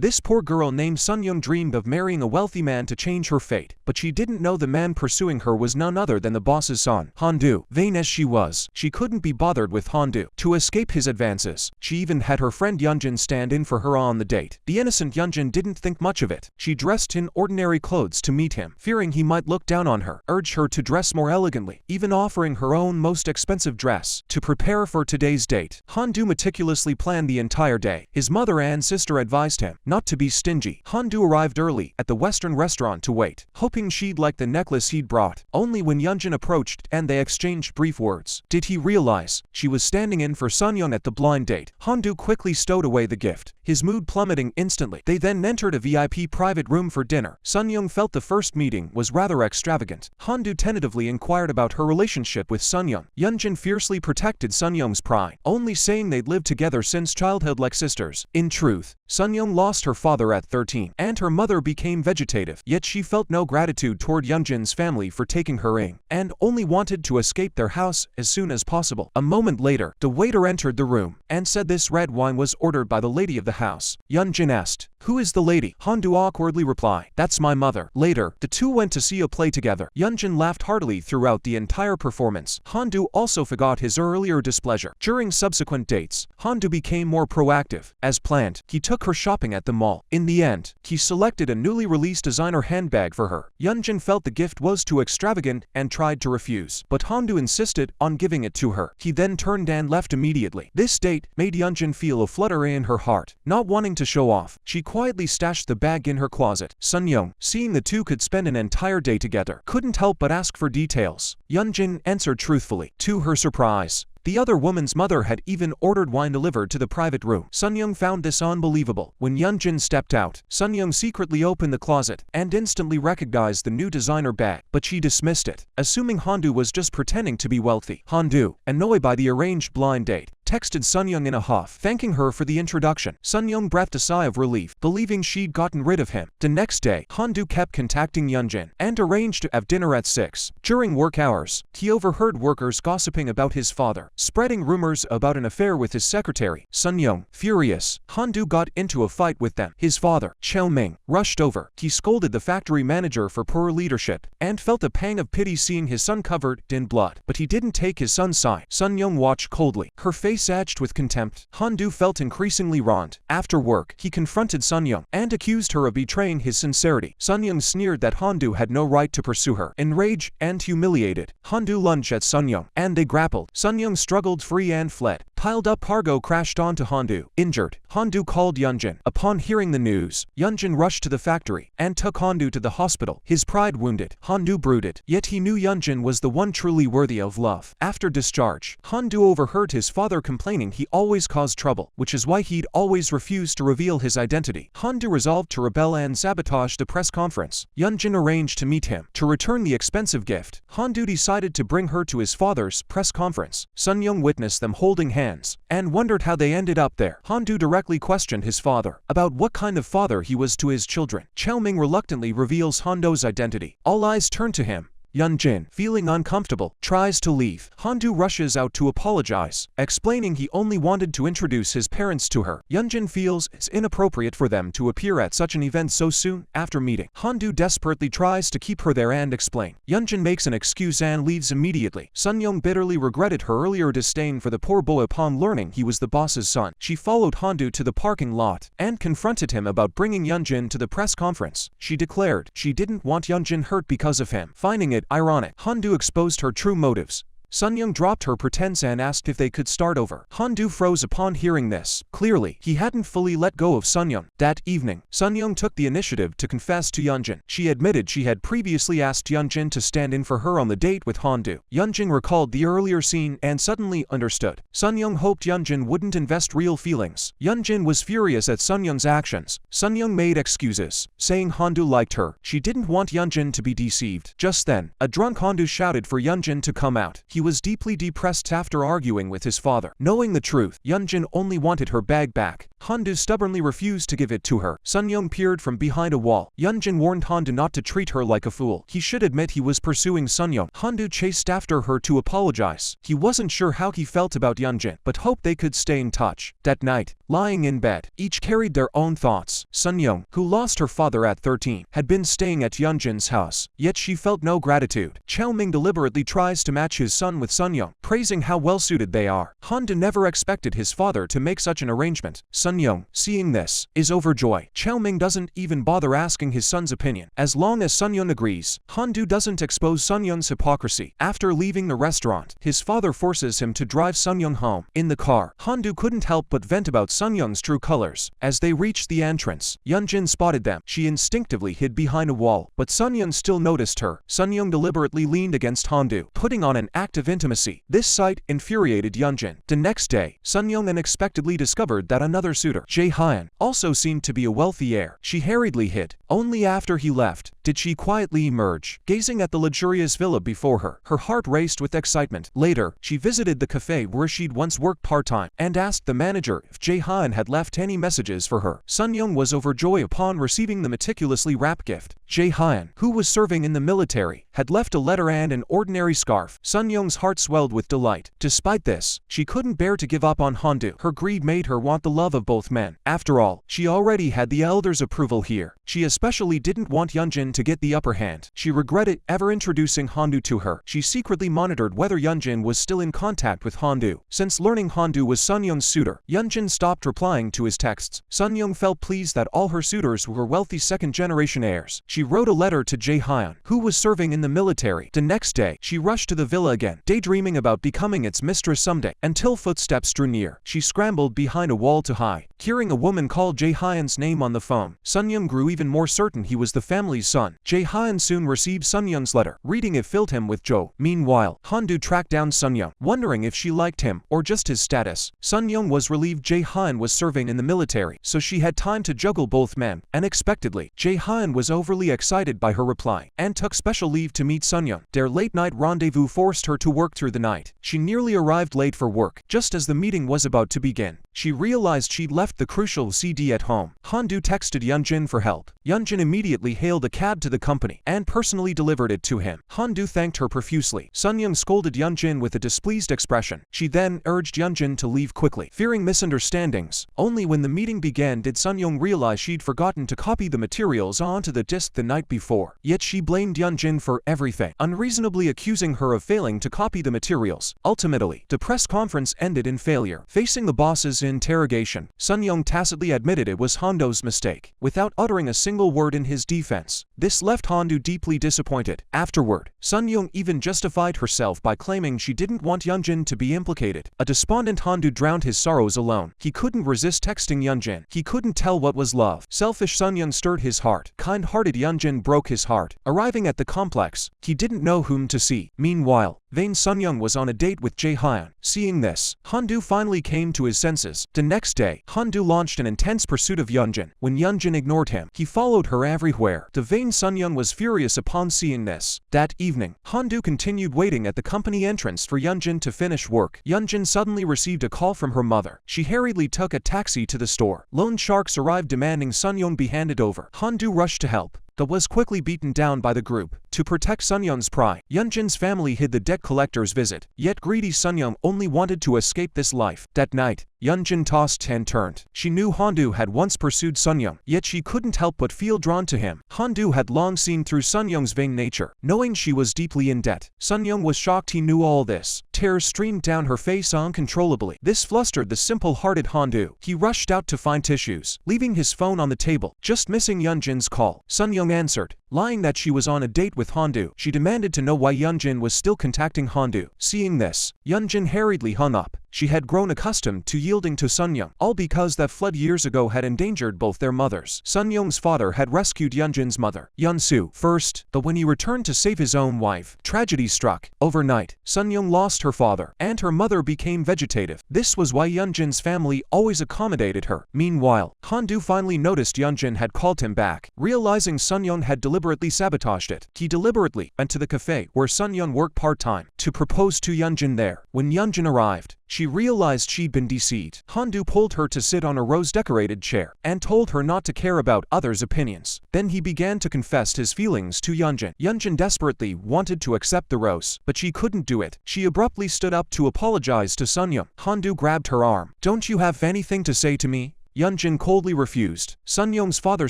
This poor girl named Sunyong dreamed of marrying a wealthy man to change her fate, but she didn't know the man pursuing her was none other than the boss's son, Hondu. Vain as she was, she couldn't be bothered with Hondu. To escape his advances, she even had her friend Yanjin stand in for her on the date. The innocent Yanjin didn't think much of it. She dressed in ordinary clothes to meet him, fearing he might look down on her, urged her to dress more elegantly, even offering her own most expensive dress. To prepare for today's date, Hondu meticulously planned the entire day. His mother and sister advised him not to be stingy. Hondu arrived early at the Western restaurant to wait, hoping she'd like the necklace he'd brought. Only when Yanjin approached and they exchanged brief words did he realize she was standing in for Sunyong at the blind date. Hondu quickly stowed away the gift, his mood plummeting instantly. They then entered a VIP private room for dinner. Sunyong felt the first meeting was rather extravagant. Hondu tentatively inquired about her relationship with Sunyong. Yanjin fiercely protected Sunyong's pride, only saying they'd lived together since childhood like sisters. In truth, Sunyong lost her father at 13, and her mother became vegetative, yet she felt no gratitude toward Yanjin's family for taking her in, and only wanted to escape their house as soon as possible. A moment later, the waiter entered the room, and said this red wine was ordered by the lady of the house. Yanjin asked, "Who is the lady?" Hondu awkwardly replied, "That's my mother." Later, the two went to see a play together. Yanjin laughed heartily throughout the entire performance. Hondu also forgot his earlier displeasure. During subsequent dates, Hondu became more proactive. As planned, he took her shopping at the mall. In the end, he selected a newly released designer handbag for her. Yanjin felt the gift was too extravagant and tried to refuse, but Hondu insisted on giving it to her. He then turned and left immediately. This date made Yanjin feel a flutter in her heart. Not wanting to show off, she quietly stashed the bag in her closet. Sunyong, seeing the two could spend an entire day together, couldn't help but ask for details. Yanjin answered truthfully. To her surprise, the other woman's mother had even ordered wine delivered to the private room. Sunyong found this unbelievable. When Yanjin stepped out, Sunyong secretly opened the closet and instantly recognized the new designer bag, but she dismissed it, assuming Hondu was just pretending to be wealthy. Hondu, annoyed by the arranged blind date, texted Sunyong in a huff, thanking her for the introduction. Sunyong breathed a sigh of relief, believing she'd gotten rid of him. The next day, Hondu kept contacting Yanjin and arranged to have dinner at 6. During work hours, he overheard workers gossiping about his father, spreading rumors about an affair with his secretary. Sunyong, furious, Hondu got into a fight with them. His father, Ming, rushed over. He scolded the factory manager for poor leadership and felt a pang of pity seeing his son covered in blood. But he didn't take his son's side. Sunyong watched coldly, her face edged with contempt. Hondu felt increasingly wronged. After work, he confronted Sunyong and accused her of betraying his sincerity. Sunyong sneered that Hondu had no right to pursue her. Enraged and humiliated, Hondu lunged at Sunyong, and they grappled. Sunyong struggled free and fled. Piled up cargo crashed onto Hondu. Injured, Hondu called Yanjin. Upon hearing the news, Yanjin rushed to the factory and took Hondu to the hospital. His pride wounded, Hondu brooded, yet he knew Yanjin was the one truly worthy of love. After discharge, Hondu overheard his father complaining he always caused trouble, which is why he'd always refused to reveal his identity. Hondu resolved to rebel and sabotage the press conference. Yanjin arranged to meet him. To return the expensive gift, Hondu decided to bring her to his father's press conference. Sunyong witnessed them holding hands and wondered how they ended up there. Hondu directly questioned his father about what kind of father he was to his children. Ming reluctantly reveals Hondu's identity. All eyes turn to him. Yanjin, feeling uncomfortable, tries to leave. Hondu rushes out to apologize, explaining he only wanted to introduce his parents to her. Yanjin feels it's inappropriate for them to appear at such an event so soon after meeting. Hondu desperately tries to keep her there and explain. Yanjin makes an excuse and leaves immediately. Sunyong bitterly regretted her earlier disdain for the poor boy upon learning he was the boss's son. She followed Hondu to the parking lot and confronted him about bringing Yanjin to the press conference. She declared she didn't want Yanjin hurt because of him. Finding it ironic, Hondu exposed her true motives. Sunyong dropped her pretense and asked if they could start over. Hondu froze upon hearing this. Clearly, he hadn't fully let go of Sunyong. That evening, Sunyong took the initiative to confess to Yanjin. She admitted she had previously asked Yanjin to stand in for her on the date with Hondu. Yanjin recalled the earlier scene and suddenly understood. Sunyong hoped Yanjin wouldn't invest real feelings. Yanjin was furious at Sunyong's actions. Sunyong made excuses, saying Hondu liked her. She didn't want Yanjin to be deceived. Just then, a drunk Hondu shouted for Yanjin to come out. He was deeply depressed after arguing with his father. Knowing the truth, Yanjin only wanted her bag back. Hondu stubbornly refused to give it to her. Sunyong peered from behind a wall. Yanjin warned Hondu not to treat her like a fool. He should admit he was pursuing Sunyong. Hondu chased after her to apologize. He wasn't sure how he felt about Yanjin, but hoped they could stay in touch. That night, lying in bed, each carried their own thoughts. Sunyong, who lost her father at 13, had been staying at Yanjin's house, yet she felt no gratitude. Chao Ming deliberately tries to match his son with Sunyong, praising how well-suited they are. Hondu never expected his father to make such an arrangement. Sunyong, seeing this, is overjoyed. Chao Ming doesn't even bother asking his son's opinion. As long as Sunyong agrees, Hondu doesn't expose Sunyong's hypocrisy. After leaving the restaurant, his father forces him to drive Sunyong home. In the car, Hondu couldn't help but vent about Sunyong's true colors. As they reached the entrance, Yanjin spotted them. She instinctively hid behind a wall, but Sunyong still noticed her. Sunyong deliberately leaned against Hondu, putting on an act of intimacy. This sight infuriated Yanjin. The next day, Sunyong unexpectedly discovered that another suitor, Jae-hyun, also seemed to be a wealthy heir. She hurriedly hid. Only after he left did she quietly emerge, gazing at the luxurious villa before her. Her heart raced with excitement. Later, she visited the cafe where she'd once worked part-time and asked the manager if Jae-hyun had left any messages for her. Sunyong was overjoyed upon receiving the meticulously wrapped gift. Jae-hyun, who was serving in the military, had left a letter and an ordinary scarf. Sunyong's heart swelled with delight. Despite this, she couldn't bear to give up on Hondu. Her greed made her want the love of both men. After all, she already had the elder's approval here. She especially didn't want Yanjin to get the upper hand. She regretted ever introducing Hondu to her. She secretly monitored whether Yanjin was still in contact with Hondu. Since learning Hondu was Sunyong's suitor, Yanjin stopped replying to his texts. Sunyong felt pleased that all her suitors were wealthy second-generation heirs. She wrote a letter to Jae-hyun, who was serving in the military. The next day, she rushed to the villa again, daydreaming about becoming its mistress someday, until footsteps drew near. She scrambled behind a wall to hide. Hearing a woman call Jae-hyun's name on the phone, Sunyong grew even more certain he was the family's son. Jae-hyun soon received Sunyong's letter. Reading it filled him with joy. Meanwhile, Hondu tracked down Sunyong, wondering if she liked him or just his status. Sunyong was relieved Jae-hyun was serving in the military, so she had time to juggle both men. Unexpectedly, Jae-hyun was overly excited by her reply and took special leave to meet Sunyong. Their late-night rendezvous forced her to work through the night. She nearly arrived late for work. Just as the meeting was about to begin, she realized she'd left the crucial CD at home. Hondu texted Yanjin for help. Yanjin immediately hailed a cab to the company and personally delivered it to him. Hondu thanked her profusely. Sunyong scolded Yanjin with a displeased expression. She then urged Yanjin to leave quickly, fearing misunderstandings. Only when the meeting began did Sunyong realize she'd forgotten to copy the materials onto the disk the night before. Yet she blamed Yanjin for everything, unreasonably accusing her of failing to copy the materials. Ultimately, the press conference ended in failure. Facing the boss's interrogation, Sunyong tacitly admitted it was Hondu's mistake, without uttering a single word in his defense. This left Hondu deeply disappointed. Afterward, Sunyong even justified herself by claiming she didn't want Yanjin to be implicated. A despondent Hondu drowned his sorrows alone. He couldn't resist texting Yanjin. He couldn't tell what was love. Selfish Sunyong stirred his heart. Kind-hearted Yanjin broke his heart. Arriving at the complex, he didn't know whom to see. Meanwhile, vain Sunyong was on a date with Jae-hyun. Seeing this, Hondu finally came to his senses. The next day, Hondu launched an intense pursuit of Yanjin. When Yanjin ignored him, he followed her everywhere. The vain Sunyong was furious upon seeing this. That evening, Hondu continued waiting at the company entrance for Yanjin to finish work. Yanjin suddenly received a call from her mother. She hurriedly took a taxi to the store. Loan sharks arrived demanding Sunyong be handed over. Hondu rushed to help, but was quickly beaten down by the group. To protect Sunyong's pride, Yanjin's family hid the debt collector's visit. Yet greedy Sunyong only wanted to escape this life. That night, Yanjin tossed and turned. She knew Hondu had once pursued Sunyong, yet she couldn't help but feel drawn to him. Hondu had long seen through Sunyong's vain nature, knowing she was deeply in debt. Sunyong was shocked he knew all this. Tears streamed down her face uncontrollably. This flustered the simple-hearted Hondu. He rushed out to find tissues, leaving his phone on the table, just missing Yanjin's call. Sunyong answered, lying that she was on a date with Hondu. She demanded to know why Yanjin was still contacting Hondu. Seeing this, Yanjin hurriedly hung up. She had grown accustomed to yielding to Sunyong, all because that flood years ago had endangered both their mothers. Sunyong's father had rescued Yanjin's mother, Yeonsu, first, but when he returned to save his own wife, tragedy struck. Overnight, Sunyong lost her father, and her mother became vegetative. This was why Yanjin's family always accommodated her. Meanwhile, Hondu finally noticed Yanjin had called him back. Realizing Sunyong had deliberately sabotaged it, he deliberately went to the cafe where Sunyong worked part-time to propose to Yanjin there. When Yanjin arrived, She realized she'd been deceived. Hondu pulled her to sit on a rose-decorated chair and told her not to care about others' opinions. Then he began to confess his feelings to Yanjin. Yanjin desperately wanted to accept the rose, but she couldn't do it. She abruptly stood up to apologize to Sunyong. Hondu grabbed her arm. "Don't you have anything to say to me?" Yanjin coldly refused. Sunyong's father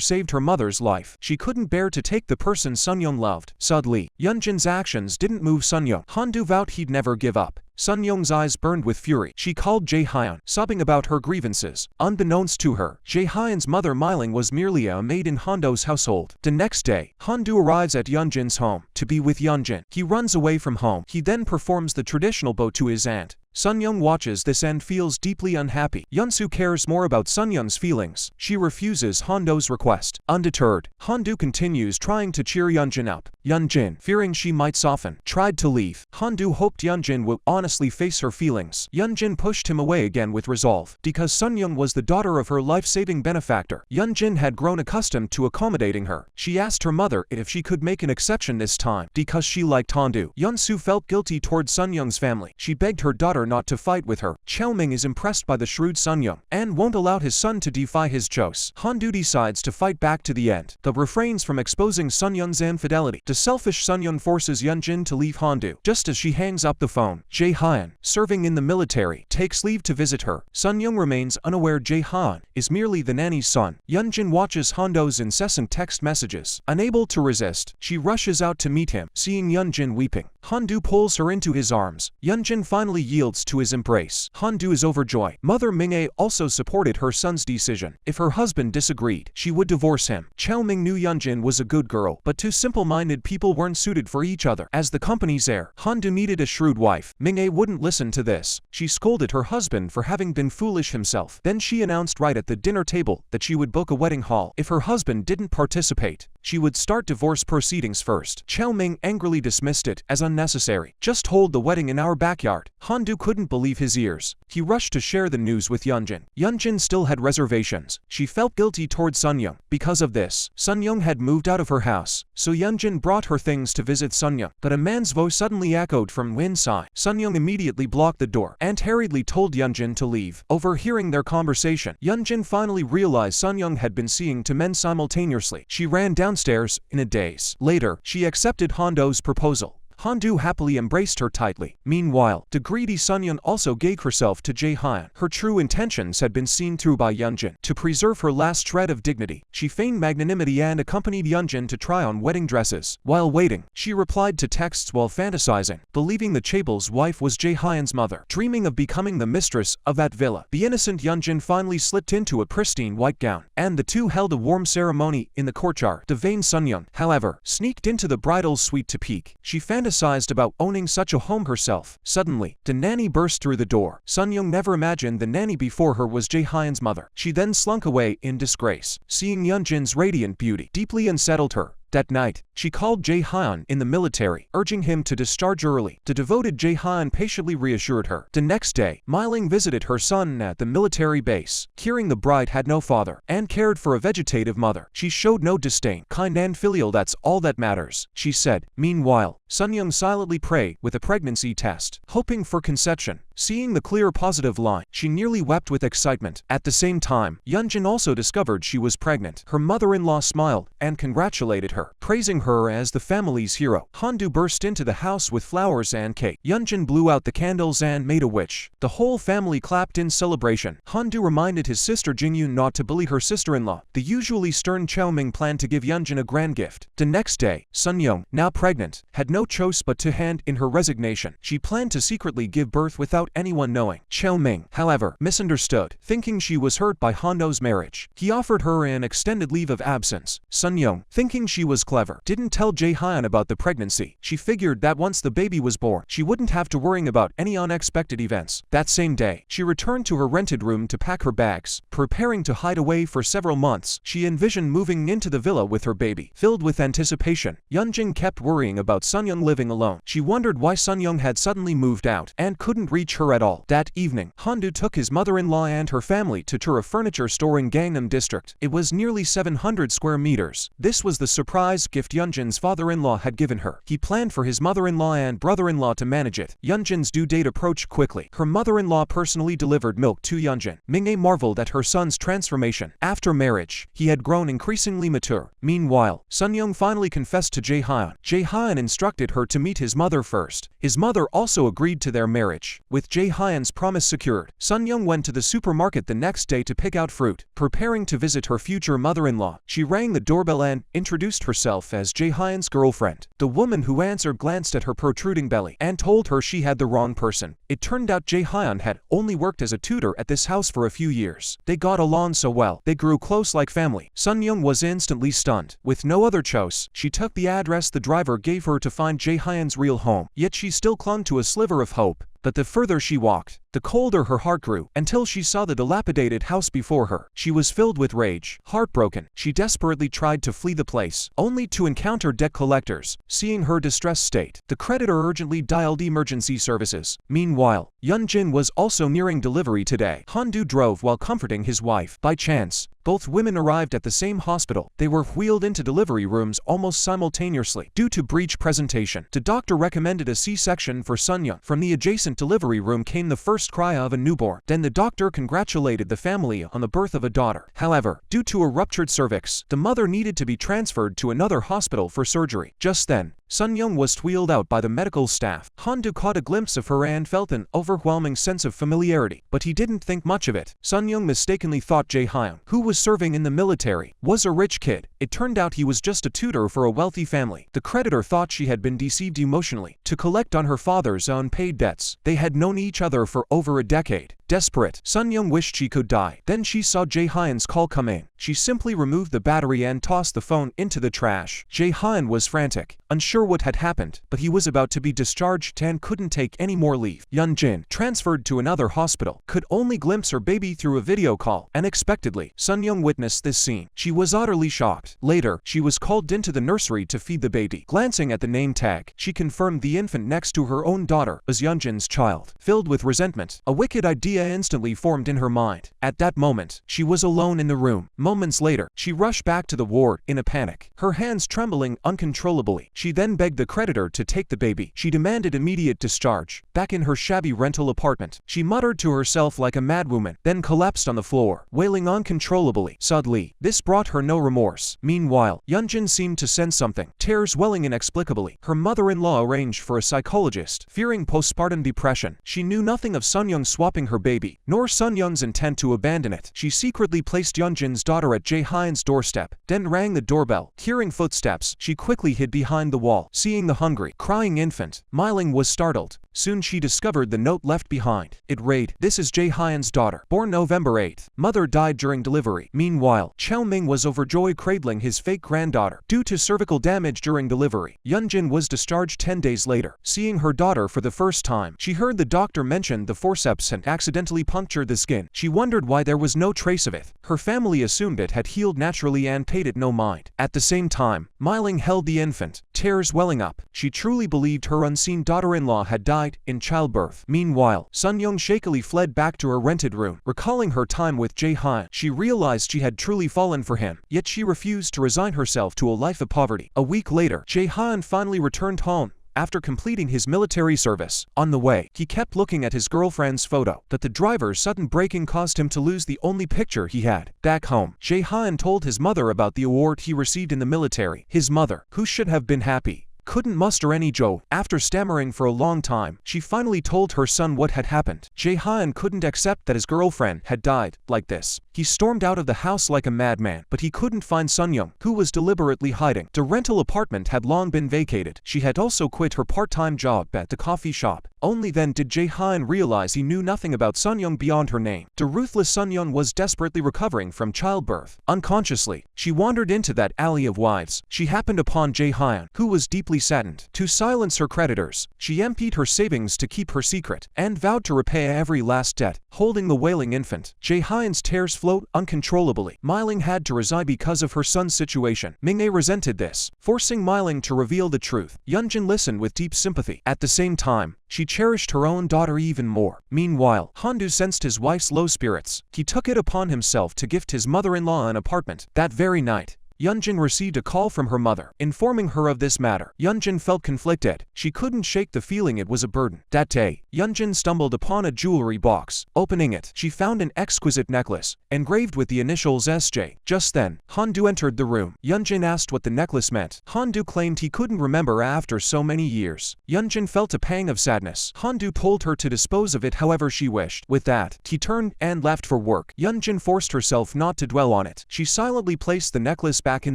saved her mother's life. She couldn't bear to take the person Sunyong loved. Suddenly, Yanjin's actions didn't move Sunyong. Hondu vowed he'd never give up. Sunyong's eyes burned with fury. She called Jae-hyun, sobbing about her grievances. Unbeknownst to her, Jae-hyun's mother Miling was merely a maid in Hondu's household. The next day, Hondu arrives at Yanjin's home to be with Yanjin. He runs away from home. He then performs the traditional bow to his aunt. Sunyong watches this and feels deeply unhappy. Yeonsu cares more about Sunyong's feelings. She refuses Hondu's request. Undeterred, Hondu continues trying to cheer Yanjin up. Yanjin, fearing she might soften, tried to leave. Hondu hoped Yanjin would honestly face her feelings. Yanjin pushed him away again with resolve. Because Sunyong was the daughter of her life-saving benefactor, Yanjin had grown accustomed to accommodating her. She asked her mother if she could make an exception this time. Because she liked Hondu, Yeonsu felt guilty towards Sunyong's family. She begged her daughter not to fight with her. Chaoming is impressed by the shrewd Sunyong and won't allow his son to defy his choice. Hondu decides to fight back to the end, but refrains from exposing Sunyong's infidelity. The selfish Sunyong forces Yanjin to leave Hondu. Just as she hangs up the phone, Jae-hyun, serving in the military, takes leave to visit her. Sunyong remains unaware Jae-hyun is merely the nanny's son. Yanjin watches Hondu's incessant text messages. Unable to resist, she rushes out to meet him. Seeing Yanjin weeping, Hondu pulls her into his arms. Yanjin finally yields to his embrace. Hondu is overjoyed. Mother Ming-ae also supported her son's decision. If her husband disagreed, she would divorce him. Chaoming knew Yanjin was a good girl, but two simple-minded people weren't suited for each other. As the company's heir, Hondu needed a shrewd wife. Ming-ae wouldn't listen to this. She scolded her husband for having been foolish himself. Then she announced right at the dinner table that she would book a wedding hall. If her husband didn't participate, she would start divorce proceedings first. Chaoming angrily dismissed it as unnecessary. "Just hold the wedding in our backyard." Hondu couldn't believe his ears. He rushed to share the news with Yanjin. Yanjin still had reservations. She felt guilty towards Sunyong. Because of this, Sunyong had moved out of her house, so Yanjin brought her things to visit Sunyong. But a man's voice suddenly echoed from inside. Sunyong immediately blocked the door and hurriedly told Yanjin to leave. Overhearing their conversation, Yanjin finally realized Sunyong had been seeing two men simultaneously. She ran downstairs in a daze. Later, she accepted Hondu's proposal. Hondu happily embraced her tightly. Meanwhile, the greedy Sunyong also gave herself to Jae-hyun. Her true intentions had been seen through by Yanjin. To preserve her last shred of dignity, she feigned magnanimity and accompanied Yanjin to try on wedding dresses. While waiting, she replied to texts while fantasizing, believing the chaebol's wife was Jae-hyun's mother. Dreaming of becoming the mistress of that villa, the innocent Yanjin finally slipped into a pristine white gown, and the two held a warm ceremony in the courtyard. The vain Sunyong, however, sneaked into the bridal suite to peek. She fantasized about owning such a home herself. Suddenly, the nanny burst through the door. Sunyong never imagined the nanny before her was Jae-hyun's mother. She then slunk away in disgrace. Seeing Yanjin's radiant beauty deeply unsettled her. That night, she called Jae-hyun in the military, urging him to discharge early. The devoted Jae-hyun patiently reassured her. The next day, Miling visited her son at the military base. Hearing the bride had no father and cared for a vegetative mother, she showed no disdain. "Kind and filial, that's all that matters," she said. Meanwhile, Sunyong silently prayed with a pregnancy test, hoping for conception. Seeing the clear positive line, she nearly wept with excitement. At the same time, Yanjin also discovered she was pregnant. Her mother-in-law smiled and congratulated her, praising her as the family's hero. Hondu burst into the house with flowers and cake. Yanjin blew out the candles and made a wish. The whole family clapped in celebration. Hondu reminded his sister Jingyun not to bully her sister-in-law. The usually stern Chaoming planned to give Yanjin a grand gift. The next day, Sunyong, now pregnant, had no choice but to hand in her resignation. She planned to secretly give birth without anyone knowing. Chaoming, however, misunderstood, thinking she was hurt by Hondu's marriage. He offered her an extended leave of absence. Sunyong, thinking she was clever, didn't tell Jae-hyun about the pregnancy. She figured that once the baby was born, she wouldn't have to worry about any unexpected events. That same day, she returned to her rented room to pack her bags, preparing to hide away for several months. She envisioned moving into the villa with her baby. Filled with anticipation, Yanjin kept worrying about Sunyong living alone. She wondered why Sunyong had suddenly moved out and couldn't reach her at all. That evening, Hondu took his mother-in-law and her family to tour a furniture store in Gangnam district. It was nearly 700 square meters. This was the surprise gift Yanjin's father-in-law had given her. He planned for his mother-in-law and brother-in-law to manage it. Yanjin's due date approached quickly. Her mother-in-law personally delivered milk to Yanjin. Mingye marveled at her son's transformation. After marriage, he had grown increasingly mature. Meanwhile, Sunyong finally confessed to Jae-hyun. Jae-hyun instructed her to meet his mother first. His mother also agreed to their marriage. With Jae-hyun's promise secured, Sunyong went to the supermarket the next day to pick out fruit. Preparing to visit her future mother-in-law, she rang the doorbell and introduced herself as Jae-hyun's girlfriend. The woman who answered glanced at her protruding belly and told her she had the wrong person. It turned out Jae-hyun had only worked as a tutor at this house for a few years. They got along so well, they grew close like family. Sunyong was instantly stunned. With no other choice, she took the address the driver gave her to find Jae-hyun's real home. Yet she still clung to a sliver of hope. But the further she walked, the colder her heart grew, until she saw the dilapidated house before her. She was filled with rage. Heartbroken, she desperately tried to flee the place, only to encounter debt collectors. Seeing her distressed state, the creditor urgently dialed emergency services. Meanwhile, Yanjin was also nearing delivery today. Hondu drove while comforting his wife. By chance, both women arrived at the same hospital. They were wheeled into delivery rooms almost simultaneously. Due to breech presentation, the doctor recommended a C-section for Sunyong. From the adjacent delivery room came the first cry of a newborn. Then the doctor congratulated the family on the birth of a daughter. However, due to a ruptured cervix, the mother needed to be transferred to another hospital for surgery. Just then, Sunyong was wheeled out by the medical staff. Hondu caught a glimpse of her and felt an overwhelming sense of familiarity, but he didn't think much of it. Sunyong mistakenly thought Jae-hyun, who was serving in the military, was a rich kid. It turned out he was just a tutor for a wealthy family. The creditor thought she had been deceived emotionally to collect on her father's unpaid debts. They had known each other for over a decade. Desperate, Sunyong wished she could die. Then she saw Jae-hyun's call come in. She simply removed the battery and tossed the phone into the trash. Jae-hyun was frantic, unsure what had happened, but he was about to be discharged and couldn't take any more leave. Yanjin, transferred to another hospital, could only glimpse her baby through a video call. Unexpectedly, Sunyong witnessed this scene. She was utterly shocked. Later, she was called into the nursery to feed the baby. Glancing at the name tag, she confirmed the infant next to her own daughter was Yanjin's child. Filled with resentment, a wicked idea instantly formed in her mind. At that moment, she was alone in the room. Moments later, she rushed back to the ward in a panic, her hands trembling uncontrollably. She then begged the creditor to take the baby. She demanded immediate discharge. Back in her shabby rental apartment, she muttered to herself like a madwoman, then collapsed on the floor, wailing uncontrollably. Suddenly, this brought her no remorse. Meanwhile, Yanjin seemed to sense something, tears welling inexplicably. Her mother-in-law arranged for a psychologist. Fearing postpartum depression, she knew nothing of Sunyong swapping her baby, nor Sunyong's intent to abandon it. She secretly placed Yanjin's daughter at Jae-hyun's doorstep, then rang the doorbell. Hearing footsteps, she quickly hid behind the wall. Seeing the hungry, crying infant, Miling was startled. Soon she discovered the note left behind. It read, "This is Jae-hyun's daughter, born November 8th. Mother died during delivery." Meanwhile, Chao Ming was overjoyed cradling his fake granddaughter. Due to cervical damage during delivery, Yanjin was discharged 10 days later. Seeing her daughter for the first time, she heard the doctor mention the forceps had accidentally punctured the skin. She wondered why there was no trace of it. Her family assumed it had healed naturally and paid it no mind. At the same time, Miling held the infant, tears welling up. She truly believed her unseen daughter-in-law had died in childbirth. Meanwhile, Sunyong shakily fled back to her rented room. Recalling her time with Jae-hyun, she realized she had truly fallen for him, yet she refused to resign herself to a life of poverty. A week later, Jae-hyun finally returned home after completing his military service. On the way, he kept looking at his girlfriend's photo, but the driver's sudden braking caused him to lose the only picture he had. Back home, Jae-hyun told his mother about the award he received in the military. His mother, who should have been happy, couldn't muster any joy. After stammering for a long time, she finally told her son what had happened. Jae-hyun couldn't accept that his girlfriend had died like this. He stormed out of the house like a madman, but he couldn't find Sunyong, who was deliberately hiding. The rental apartment had long been vacated. She had also quit her part-time job at the coffee shop. Only then did Jae-hyun realize he knew nothing about Sunyong beyond her name. The ruthless Sunyong was desperately recovering from childbirth. Unconsciously, she wandered into that alley of wives. She happened upon Jae-hyun, who was deeply saddened. To silence her creditors, she emptied her savings to keep her secret, and vowed to repay every last debt. Holding the wailing infant, Jae-hyun's tears flowed uncontrollably. Miling had to resign because of her son's situation. Mingye resented this, forcing Miling to reveal the truth. Yanjin listened with deep sympathy. At the same time, she cherished her own daughter even more. Meanwhile, Hondu sensed his wife's low spirits. He took it upon himself to gift his mother-in-law an apartment. That very night, Yanjin received a call from her mother, informing her of this matter. Yanjin felt conflicted. She couldn't shake the feeling it was a burden. That day, Yanjin stumbled upon a jewelry box. Opening it, she found an exquisite necklace, engraved with the initials SJ. Just then, Hondu entered the room. Yanjin asked what the necklace meant. Hondu claimed he couldn't remember after so many years. Yanjin felt a pang of sadness. Hondu told her to dispose of it however she wished. With that, he turned and left for work. Yanjin forced herself not to dwell on it. She silently placed the necklace back in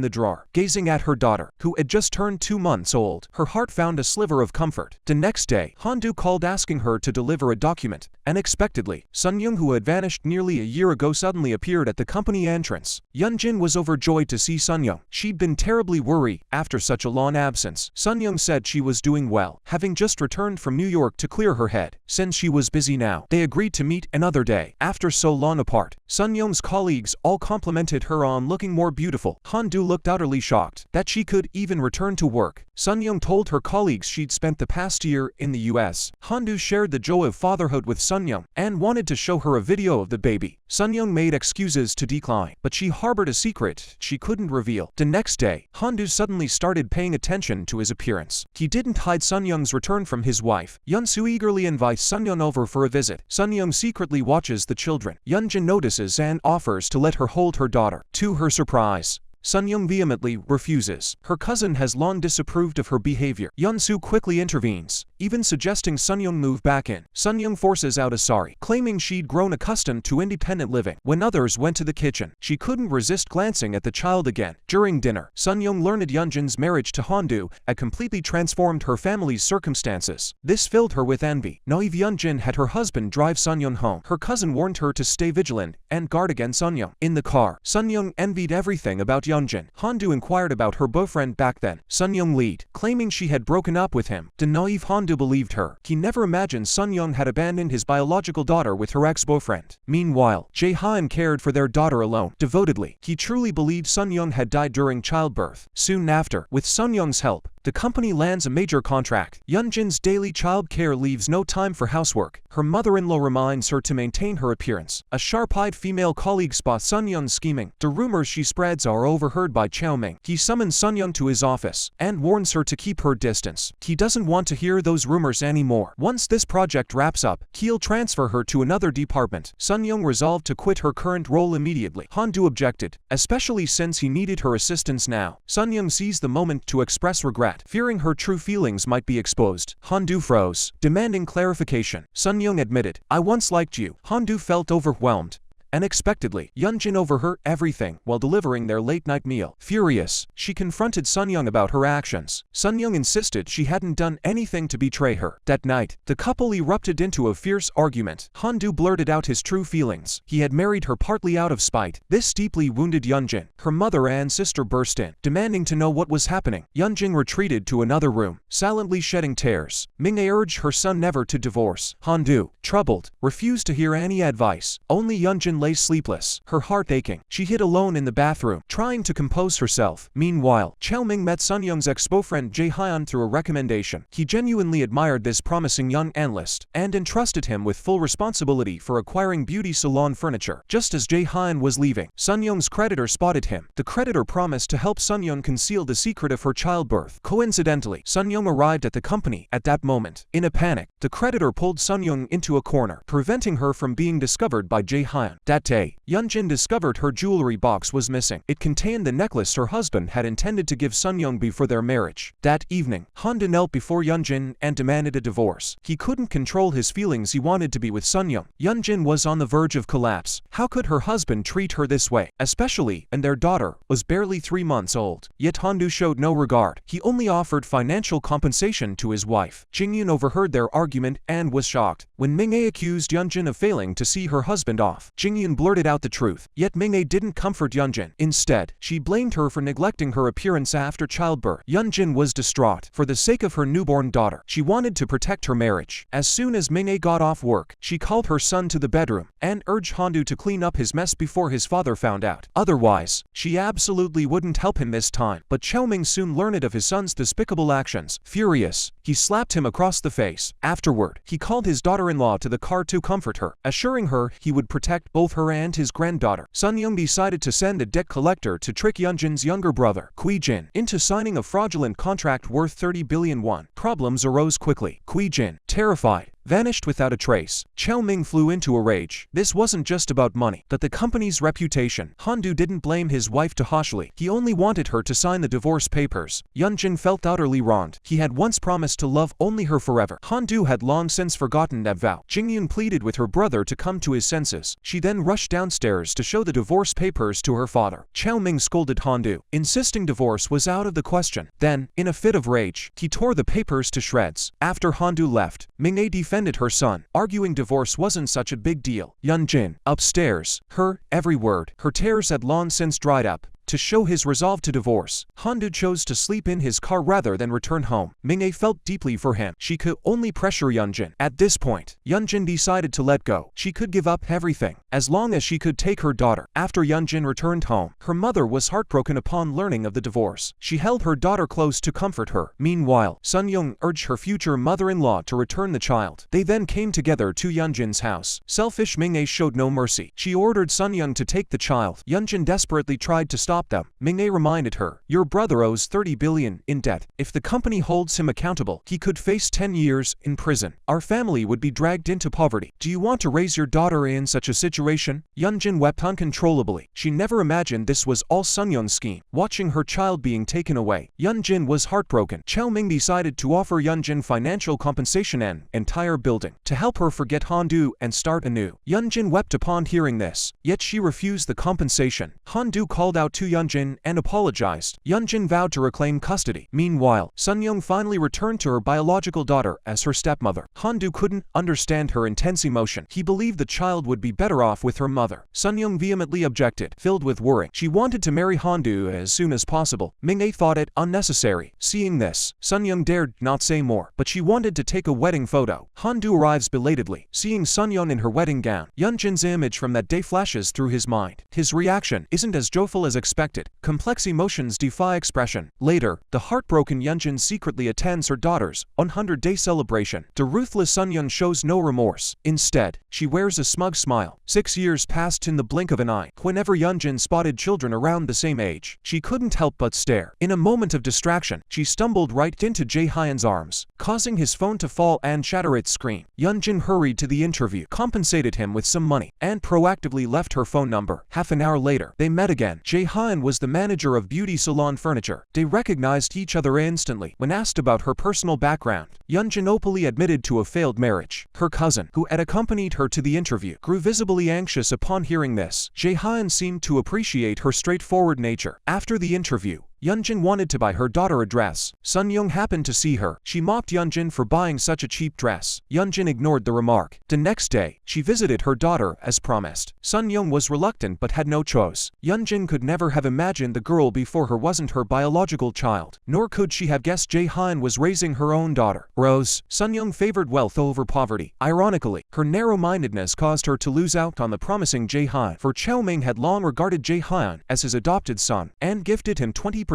the drawer, gazing at her daughter, who had just turned 2 months old. Her heart found a sliver of comfort. The next day, Hondu called asking her to deliver a document. Unexpectedly, Sunyong, who had vanished nearly a year ago, suddenly appeared at the company entrance. Yanjin was overjoyed to see Sunyong. She'd been terribly worried after such a long absence. Sunyong said she was doing well, having just returned from New York to clear her head, since she was busy now. They agreed to meet another day. After so long apart, Sunyong's colleagues all complimented her on looking more beautiful. Hondu looked utterly shocked that she could even return to work. Sunyong told her colleagues she'd spent the past year in the US. Hondu shared the joy of fatherhood with Sunyong and wanted to show her a video of the baby. Sunyong made excuses to decline, but she harbored a secret she couldn't reveal. The next day, Hondu suddenly started paying attention to his appearance. He didn't hide Sunyong's return from his wife. Yunsu eagerly invites Sunyong over for a visit. Sunyong secretly watches the children. Yanjin notices and offers to let her hold her daughter. To her surprise, Sunyong vehemently refuses. Her cousin has long disapproved of her behavior. Yunsu quickly intervenes, even suggesting Sunyong move back in. Sunyong forces out a sorry, claiming she'd grown accustomed to independent living. When others went to the kitchen, she couldn't resist glancing at the child again. During dinner, Sunyong learned Yunjin's marriage to Hondu had completely transformed her family's circumstances. This filled her with envy. Naive Yunjin had her husband drive Sunyong home. Her cousin warned her to stay vigilant and guard against Sunyong. In the car, Sunyong envied everything about Yunjin. Hondu inquired about her boyfriend back then. Sunyong lied, claiming she had broken up with him. The naive Hondu believed her. He never imagined Sunyong had abandoned his biological daughter with her ex-boyfriend. Meanwhile, Jae-hyun cared for their daughter alone, devotedly. He truly believed Sunyong had died during childbirth. Soon after, with Sunyong's help, the company lands a major contract. Yunjin's daily child care leaves no time for housework. Her mother-in-law reminds her to maintain her appearance. A sharp-eyed female colleague spots Sunyong scheming. The rumors she spreads are overheard by Chaoming. He summons Sunyong to his office and warns her to keep her distance. He doesn't want to hear those rumors anymore. Once this project wraps up, he'll transfer her to another department. Sunyong resolved to quit her current role immediately. Hondu objected, especially since he needed her assistance now. Sunyong seized the moment to express regret, fearing her true feelings might be exposed. Hondu froze, demanding clarification. Sunyong admitted, "I once liked you." Hondu felt overwhelmed. Unexpectedly, Yanjin overheard everything while delivering their late-night meal. Furious, she confronted Sunyong about her actions. Sunyong insisted she hadn't done anything to betray her. That night, the couple erupted into a fierce argument. Hondu blurted out his true feelings. He had married her partly out of spite. This deeply wounded Yanjin. Her mother and sister burst in, demanding to know what was happening. Yanjin retreated to another room, silently shedding tears. Minghae urged her son never to divorce. Hondu, troubled, refused to hear any advice. Only Yanjin lay sleepless, her heart aching. She hid alone in the bathroom, trying to compose herself. Meanwhile, Chaoming met Sunyong's ex-boyfriend Jae-hyun through a recommendation. He genuinely admired this promising young analyst and entrusted him with full responsibility for acquiring beauty salon furniture. Just as Jae-hyun was leaving, Sunyong's creditor spotted him. The creditor promised to help Sunyong conceal the secret of her childbirth. Coincidentally, Sunyong arrived at the company at that moment. In a panic, the creditor pulled Sunyong into a corner, preventing her from being discovered by Jae-hyun. That day, Yanjin discovered her jewelry box was missing. It contained the necklace her husband had intended to give Sunyong before their marriage. That evening, Hondu knelt before Yanjin and demanded a divorce. He couldn't control his feelings. He wanted to be with Sunyong. Yanjin was on the verge of collapse. How could her husband treat her this way, especially when their daughter was barely 3 months old? Yet Hondu showed no regard. He only offered financial compensation to his wife. Jingyun overheard their argument and was shocked when Minghae accused Yanjin of failing to see her husband off. Jingyun blurted out the truth, yet Minghae didn't comfort Yanjin. Instead, she blamed her for neglecting her appearance after childbirth. Yanjin was distraught. For the sake of her newborn daughter, she wanted to protect her marriage. As soon as Minghae got off work, she called her son to the bedroom and urged Hondu to clean up his mess before his father found out. Otherwise, she absolutely wouldn't help him this time. But Chaoming soon learned of his son's despicable actions. Furious, he slapped him across the face. Afterward, he called his daughter-in-law to the car to comfort her, assuring her he would protect both both her and his granddaughter. Sunyong decided to send a debt collector to trick Yanjin's younger brother, Jin, into signing a fraudulent contract worth 30 billion won. Problems arose quickly. Jin, terrified, vanished without a trace. Qiao Ming flew into a rage. This wasn't just about money, but the company's reputation. Hondu didn't blame his wife too harshly. He only wanted her to sign the divorce papers. Yanjin felt utterly wronged. He had once promised to love only her forever. Hondu had long since forgotten that vow. Jingyun pleaded with her brother to come to his senses. She then rushed downstairs to show the divorce papers to her father. Qiao Ming scolded Hondu, insisting divorce was out of the question. Then, in a fit of rage, he tore the papers to shreds. After Hondu left, Ming-A defended her son, arguing divorce wasn't such a big deal. Yanjin, upstairs, her every word. Her tears had long since dried up. To show his resolve to divorce, Hondu chose to sleep in his car rather than return home. Ming-A felt deeply for him. She could only pressure Yanjin. At this point, Yanjin decided to let go. She could give up everything, as long as she could take her daughter. After Yanjin returned home, her mother was heartbroken upon learning of the divorce. She held her daughter close to comfort her. Meanwhile, Sunyong urged her future mother-in-law to return the child. They then came together to Yanjin's house. Selfish Ming-A showed no mercy. She ordered Sunyong to take the child. Yanjin desperately tried to stop them. Ming-A reminded her, "Your brother owes 30 billion in debt. If the company holds him accountable, he could face 10 years in prison. Our family would be dragged into poverty. Do you want to raise your daughter in such a situation?" Yanjin wept uncontrollably. She never imagined this was all Sunyong's scheme. Watching her child being taken away, Yanjin was heartbroken. Qiao Ming decided to offer Yanjin financial compensation and entire building to help her forget Hondu and start anew. Yanjin wept upon hearing this, yet she refused the compensation. Hondu called out to Yanjin and apologized. Yanjin vowed to reclaim custody. Meanwhile, Sunyong finally returned to her biological daughter as her stepmother. Hondu couldn't understand her intense emotion. He believed the child would be better off with her mother. Sunyong vehemently objected, filled with worry. She wanted to marry Hondu as soon as possible. Ming-A thought it unnecessary. Seeing this, Sunyong dared not say more, but she wanted to take a wedding photo. Hondu arrives belatedly. Seeing Sunyong in her wedding gown, Yanjin's image from that day flashes through his mind. His reaction isn't as joyful as expected. Complex emotions defy expression. Later, the heartbroken Yanjin secretly attends her daughter's 100-day celebration. The ruthless Sunyong shows no remorse. Instead, she wears a smug smile. 6 years passed in the blink of an eye. Whenever Yanjin spotted children around the same age, she couldn't help but stare. In a moment of distraction, she stumbled right into Jae-hyun's arms, causing his phone to fall and shatter its screen. Yanjin hurried to the interview, compensated him with some money, and proactively left her phone number. Half an hour later, they met again. Jae-hyun was the manager of beauty salon furniture. They recognized each other instantly. When asked about her personal background, Yanjin openly admitted to a failed marriage. Her cousin, who had accompanied her to the interview, grew visibly anxious upon hearing this. Jae-hyun seemed to appreciate her straightforward nature. After the interview, Yanjin wanted to buy her daughter a dress. Sunyong happened to see her. She mocked Yanjin for buying such a cheap dress. Yanjin ignored the remark. The next day, she visited her daughter as promised. Sunyong was reluctant but had no choice. Yanjin could never have imagined the girl before her wasn't her biological child, nor could she have guessed Jae-hyun was raising her own daughter. Rose, Sunyong favored wealth over poverty. Ironically, her narrow-mindedness caused her to lose out on the promising Jae-hyun, for Qiao Ming had long regarded Jae-hyun as his adopted son and gifted him 20%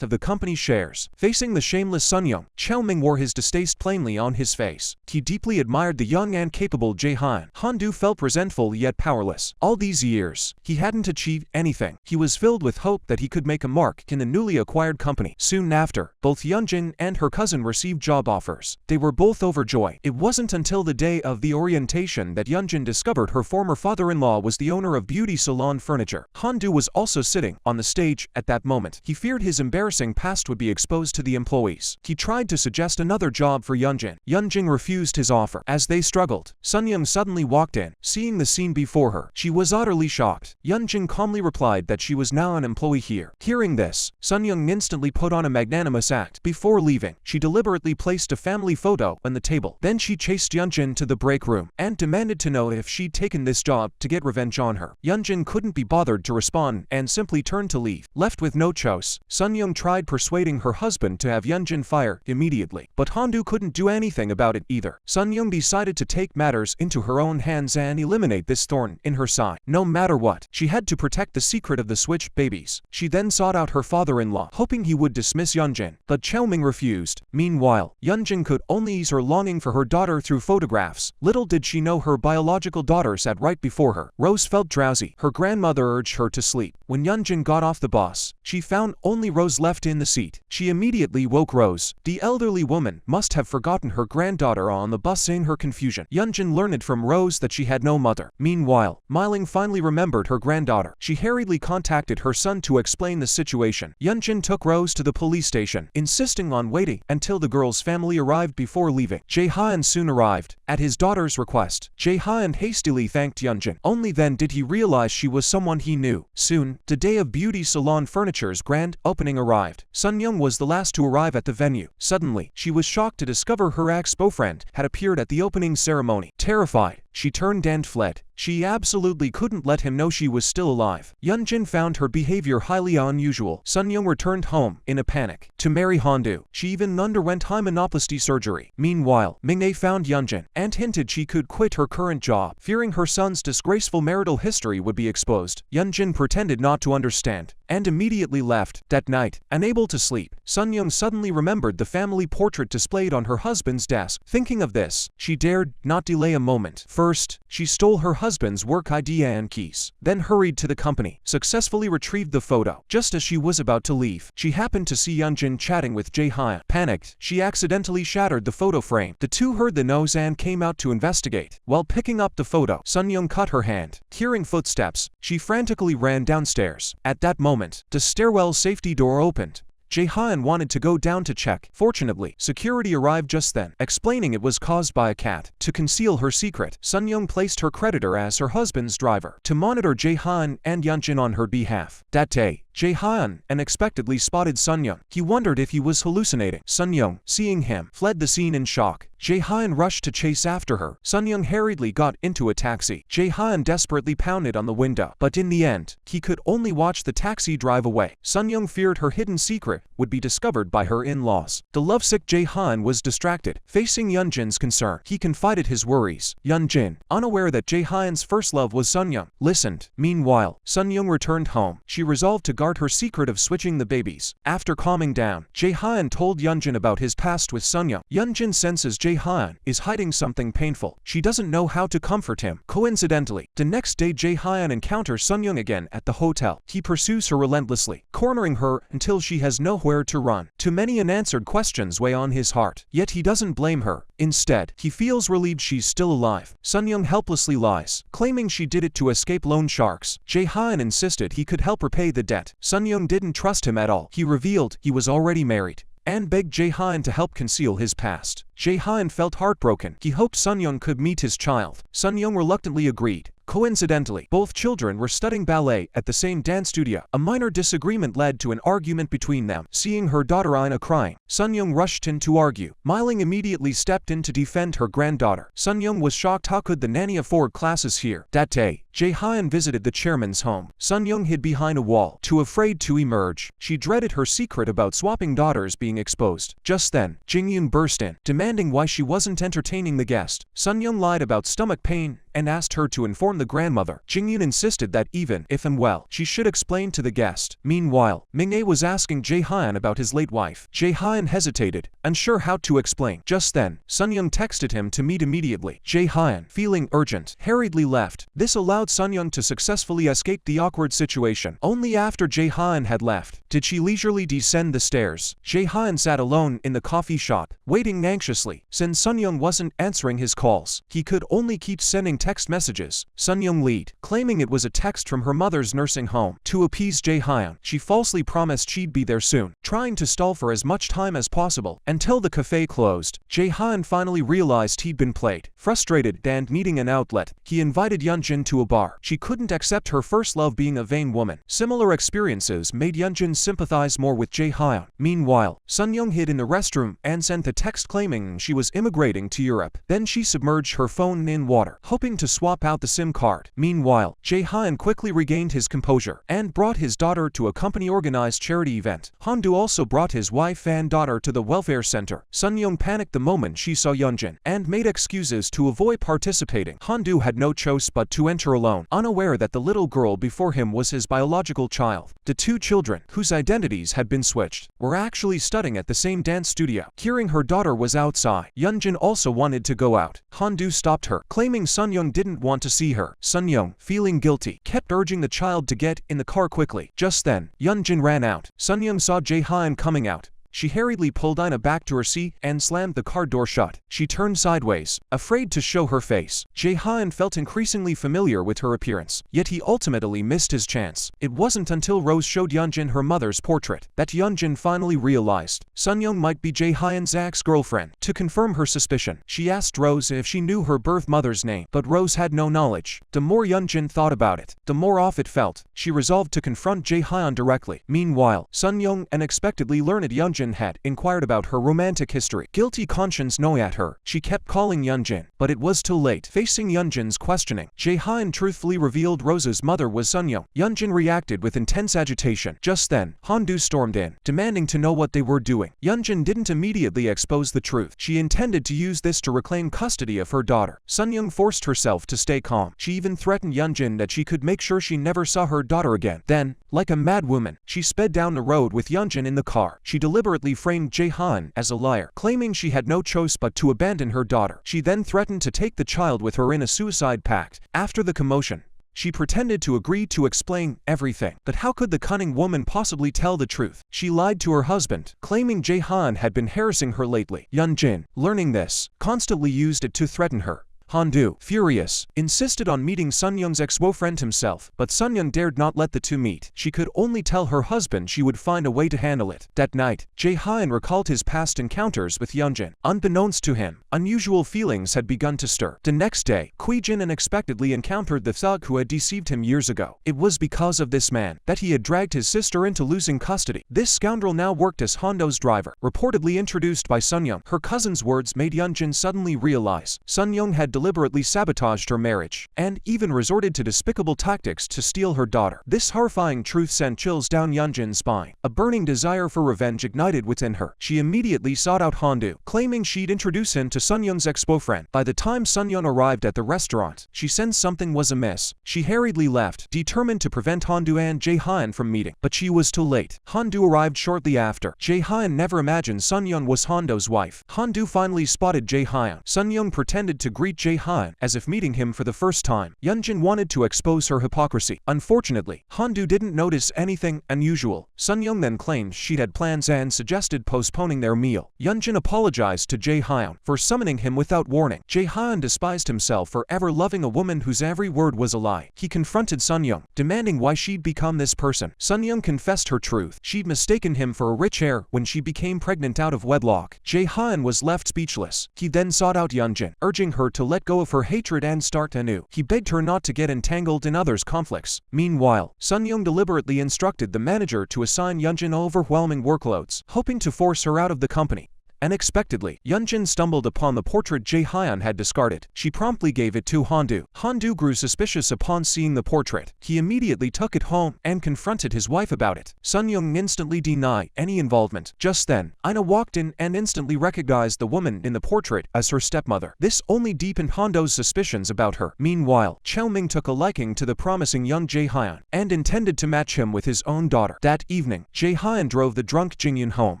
of the company's shares. Facing the shameless Sunyong, Qiao Ming wore his distaste plainly on his face. He deeply admired the young and capable Jae-hyun. Hondu felt resentful yet powerless. All these years, he hadn't achieved anything. He was filled with hope that he could make a mark in the newly acquired company. Soon after, both Yanjin and her cousin received job offers. They were both overjoyed. It wasn't until the day of the orientation that Yanjin discovered her former father-in-law was the owner of beauty salon furniture. Hondu was also sitting on the stage at that moment. He feared his embarrassing past would be exposed to the employees. He tried to suggest another job for Yanjin. Yanjin refused his offer. As they struggled, Sunyong suddenly walked in. Seeing the scene before her, she was utterly shocked. Yanjin calmly replied that she was now an employee here. Hearing this, Sunyong instantly put on a magnanimous act. Before leaving, she deliberately placed a family photo on the table. Then she chased Yanjin to the break room and demanded to know if she'd taken this job to get revenge on her. Yanjin couldn't be bothered to respond and simply turned to leave. Left with no choice, Sunyong tried persuading her husband to have Yanjin fired immediately, but Hondu couldn't do anything about it either. Sunyong decided to take matters into her own hands and eliminate this thorn in her side. No matter what, she had to protect the secret of the switch babies. She then sought out her father-in-law, hoping he would dismiss Yanjin, but Xiaoming refused. Meanwhile, Yanjin could only ease her longing for her daughter through photographs. Little did she know her biological daughter sat right before her. Rose felt drowsy. Her grandmother urged her to sleep. When Yanjin got off the bus, she found only Rose left in the seat. She immediately woke Rose. The elderly woman must have forgotten her granddaughter on the bus. In her confusion, Yanjin learned from Rose that she had no mother. Meanwhile, Miling finally remembered her granddaughter. She hurriedly contacted her son to explain the situation. Yanjin took Rose to the police station, insisting on waiting until the girl's family arrived before leaving. Jae-hyun soon arrived. At his daughter's request, Jae-hyun hastily thanked Yanjin. Only then did he realize she was someone he knew. Soon, the day of beauty salon furniture's grand opening arrived. Sunyong was the last to arrive at the venue. Suddenly, she was shocked to discover her ex-boyfriend had appeared at the opening ceremony. Terrified, she turned and fled. She absolutely couldn't let him know she was still alive. Yanjin found her behavior highly unusual. Sunyong returned home in a panic to marry Hondu. She even underwent hymenoplasty surgery. Meanwhile, Mingnae found Yanjin and hinted she could quit her current job, fearing her son's disgraceful marital history would be exposed. Yanjin pretended not to understand and immediately left. That night, unable to sleep, Sunyong suddenly remembered the family portrait displayed on her husband's desk. Thinking of this, she dared not delay a moment. First, she stole her husband's work ID and keys, then hurried to the company, successfully retrieved the photo. Just as she was about to leave, she happened to see Yanjin chatting with Jae-hyun. Panicked, she accidentally shattered the photo frame. The two heard the noise and came out to investigate. While picking up the photo, Sunyong cut her hand. Hearing footsteps, she frantically ran downstairs. At that moment, the stairwell safety door opened. Jae-hyun wanted to go down to check. Fortunately, security arrived just then, explaining it was caused by a cat. To conceal her secret, Sunyong placed her creditor as her husband's driver to monitor Jae-hyun and Yanjin on her behalf. That day, Jae-hyun unexpectedly spotted Sunyong. He wondered if he was hallucinating. Sunyong, seeing him, fled the scene in shock. Jae-hyun rushed to chase after her. Sunyong hurriedly got into a taxi. Jae-hyun desperately pounded on the window, but in the end, he could only watch the taxi drive away. Sunyong feared her hidden secret would be discovered by her in-laws. The lovesick Jae-hyun was distracted. Facing Yanjin's concern, he confided his worries. Yanjin, unaware that Jae-hyun's first love was Sunyong, listened. Meanwhile, Sunyong returned home. She resolved to guard her secret of switching the babies. After calming down, Jae-hyun told Yanjin about his past with Sunyong. Yanjin senses Jae-hyun is hiding something painful. She doesn't know how to comfort him. Coincidentally, the next day Jae-hyun encounters Sunyong again at the hotel. He pursues her relentlessly, cornering her until she has nowhere to run. Too many unanswered questions weigh on his heart, yet he doesn't blame her. Instead, he feels relieved she's still alive. Sunyong helplessly lies, claiming she did it to escape loan sharks. Jae-hyun insisted he could help her pay the debt. Sunyong didn't trust him at all. He revealed he was already married and begged Jae-hyun to help conceal his past. Jae-hyun felt heartbroken. He hoped Sunyong could meet his child. Sunyong reluctantly agreed. Coincidentally, both children were studying ballet at the same dance studio. A minor disagreement led to an argument between them. Seeing her daughter Ina crying, Sunyong rushed in to argue. Miling immediately stepped in to defend her granddaughter. Sunyong was shocked how could the nanny afford classes here. That day, Jae-hyun visited the chairman's home. Sunyong hid behind a wall, too afraid to emerge. She dreaded her secret about swapping daughters being exposed. Just then, Jinghyun burst in, demanding why she wasn't entertaining the guest. Sunyong lied about stomach pain and asked her to inform the grandmother. Jinghyun insisted that even if unwell, she should explain to the guest. Meanwhile, Mingnae was asking Jae-hyun about his late wife. Jae-hyun hesitated, unsure how to explain. Just then, Sunyong texted him to meet immediately. Jae-hyun, feeling urgent, hurriedly left. This allowed Sunyong to successfully escape the awkward situation. Only after Jae-hyun had left did she leisurely descend the stairs. Jae-hyun sat alone in the coffee shop, waiting anxiously. Since Sunyong wasn't answering his calls, he could only keep sending text messages. Sunyong lied, claiming it was a text from her mother's nursing home. To appease Jae-hyun, she falsely promised she'd be there soon, trying to stall for as much time as possible until the cafe closed. Jae-hyun finally realized he'd been played. Frustrated and needing an outlet, he invited Yanjin to a bar. She couldn't accept her first love being a vain woman. Similar experiences made Yanjin sympathize more with Jae-hyun. Meanwhile, Sunyong hid in the restroom and sent a text claiming she was immigrating to Europe. Then she submerged her phone in water, hoping him to swap out the SIM card. Meanwhile, Jae-hyun quickly regained his composure and brought his daughter to a company-organized charity event. Hondu also brought his wife and daughter to the welfare center. Sunyong panicked the moment she saw Yanjin and made excuses to avoid participating. Hondu had no choice but to enter alone, unaware that the little girl before him was his biological child. The two children, whose identities had been switched, were actually studying at the same dance studio. Hearing her daughter was outside, Yanjin also wanted to go out. Hondu stopped her, claiming Sunyong didn't want to see her. Sunyong, feeling guilty, kept urging the child to get in the car quickly. Just then, Yanjin ran out. Sunyong saw Jae-hyun coming out. She hurriedly pulled Ina back to her seat and slammed the car door shut. She turned sideways, afraid to show her face. Jae-hyun felt increasingly familiar with her appearance, yet he ultimately missed his chance. It wasn't until Rose showed Yanjin her mother's portrait that Yanjin finally realized Sunyong might be Jae-hyun's ex-girlfriend. To confirm her suspicion, she asked Rose if she knew her birth mother's name, but Rose had no knowledge. The more Yanjin thought about it, the more off it felt. She resolved to confront Jae-hyun directly. Meanwhile, Sunyong unexpectedly learned Yanjin had inquired about her romantic history. Guilty conscience gnawed at her. She kept calling Yanjin, but it was too late. Facing Yanjin's questioning, Jae-hyun truthfully revealed Rose's mother was Sunyong. Yanjin reacted with intense agitation. Just then, Hondu stormed in, demanding to know what they were doing. Yanjin didn't immediately expose the truth. She intended to use this to reclaim custody of her daughter. Sunyong forced herself to stay calm. She even threatened Yanjin that she could make sure she never saw her daughter again. Then, like a mad woman, she sped down the road with Yanjin in the car. She deliberately framed Jae-hyun as a liar, claiming she had no choice but to abandon her daughter. She then threatened to take the child with her in a suicide pact. After the commotion, she pretended to agree to explain everything. But how could the cunning woman possibly tell the truth? She lied to her husband, claiming Jae-hyun had been harassing her lately. Yanjin, learning this, constantly used it to threaten her. Hondu, furious, insisted on meeting Sunyong's ex-boyfriend himself, but Sunyong dared not let the two meet. She could only tell her husband she would find a way to handle it. That night, Jae-hyun recalled his past encounters with Yanjin. Unbeknownst to him, unusual feelings had begun to stir. The next day, Kwi-jin unexpectedly encountered the thug who had deceived him years ago. It was because of this man that he had dragged his sister into losing custody. This scoundrel now worked as Hondo's driver, reportedly introduced by Sunyong. Her cousin's words made Yanjin suddenly realize Sunyong had deliberately sabotaged her marriage, and even resorted to despicable tactics to steal her daughter. This horrifying truth sent chills down Yanjin's spine. A burning desire for revenge ignited within her. She immediately sought out Hondu, claiming she'd introduce him to Sunyong's ex-boyfriend. By the time Sunyong arrived at the restaurant, she sensed something was amiss. She hurriedly left, determined to prevent Hondu and Jae-hyun from meeting. But she was too late. Hondu arrived shortly after. Jae-hyun never imagined Sunyong was Hondu's wife. Hondu finally spotted Jae-hyun. Sunyong pretended to greet Jae-hyun as if meeting him for the first time. Yanjin wanted to expose her hypocrisy. Unfortunately, Hondu didn't notice anything unusual. Sunyong then claimed she'd had plans and suggested postponing their meal. Yanjin apologized to Jae-hyun for summoning him without warning. Jae-hyun despised himself for ever loving a woman whose every word was a lie. He confronted Sunyong, demanding why she'd become this person. Sunyong confessed her truth. She'd mistaken him for a rich heir when she became pregnant out of wedlock. Jae-hyun was left speechless. He then sought out Yanjin, urging her to let go of her hatred and start anew. He begged her not to get entangled in others' conflicts. Meanwhile, Sunyong deliberately instructed the manager to assign Yanjin overwhelming workloads, hoping to force her out of the company. Unexpectedly, Yanjin stumbled upon the portrait Jae-hyun had discarded. She promptly gave it to Hondu. Hondu grew suspicious upon seeing the portrait. He immediately took it home and confronted his wife about it. Sunyong instantly denied any involvement. Just then, Ina walked in and instantly recognized the woman in the portrait as her stepmother. This only deepened Hondu's suspicions about her. Meanwhile, Ming took a liking to the promising young Jae-hyun and intended to match him with his own daughter. That evening, Jae-hyun drove the drunk Jingyun home.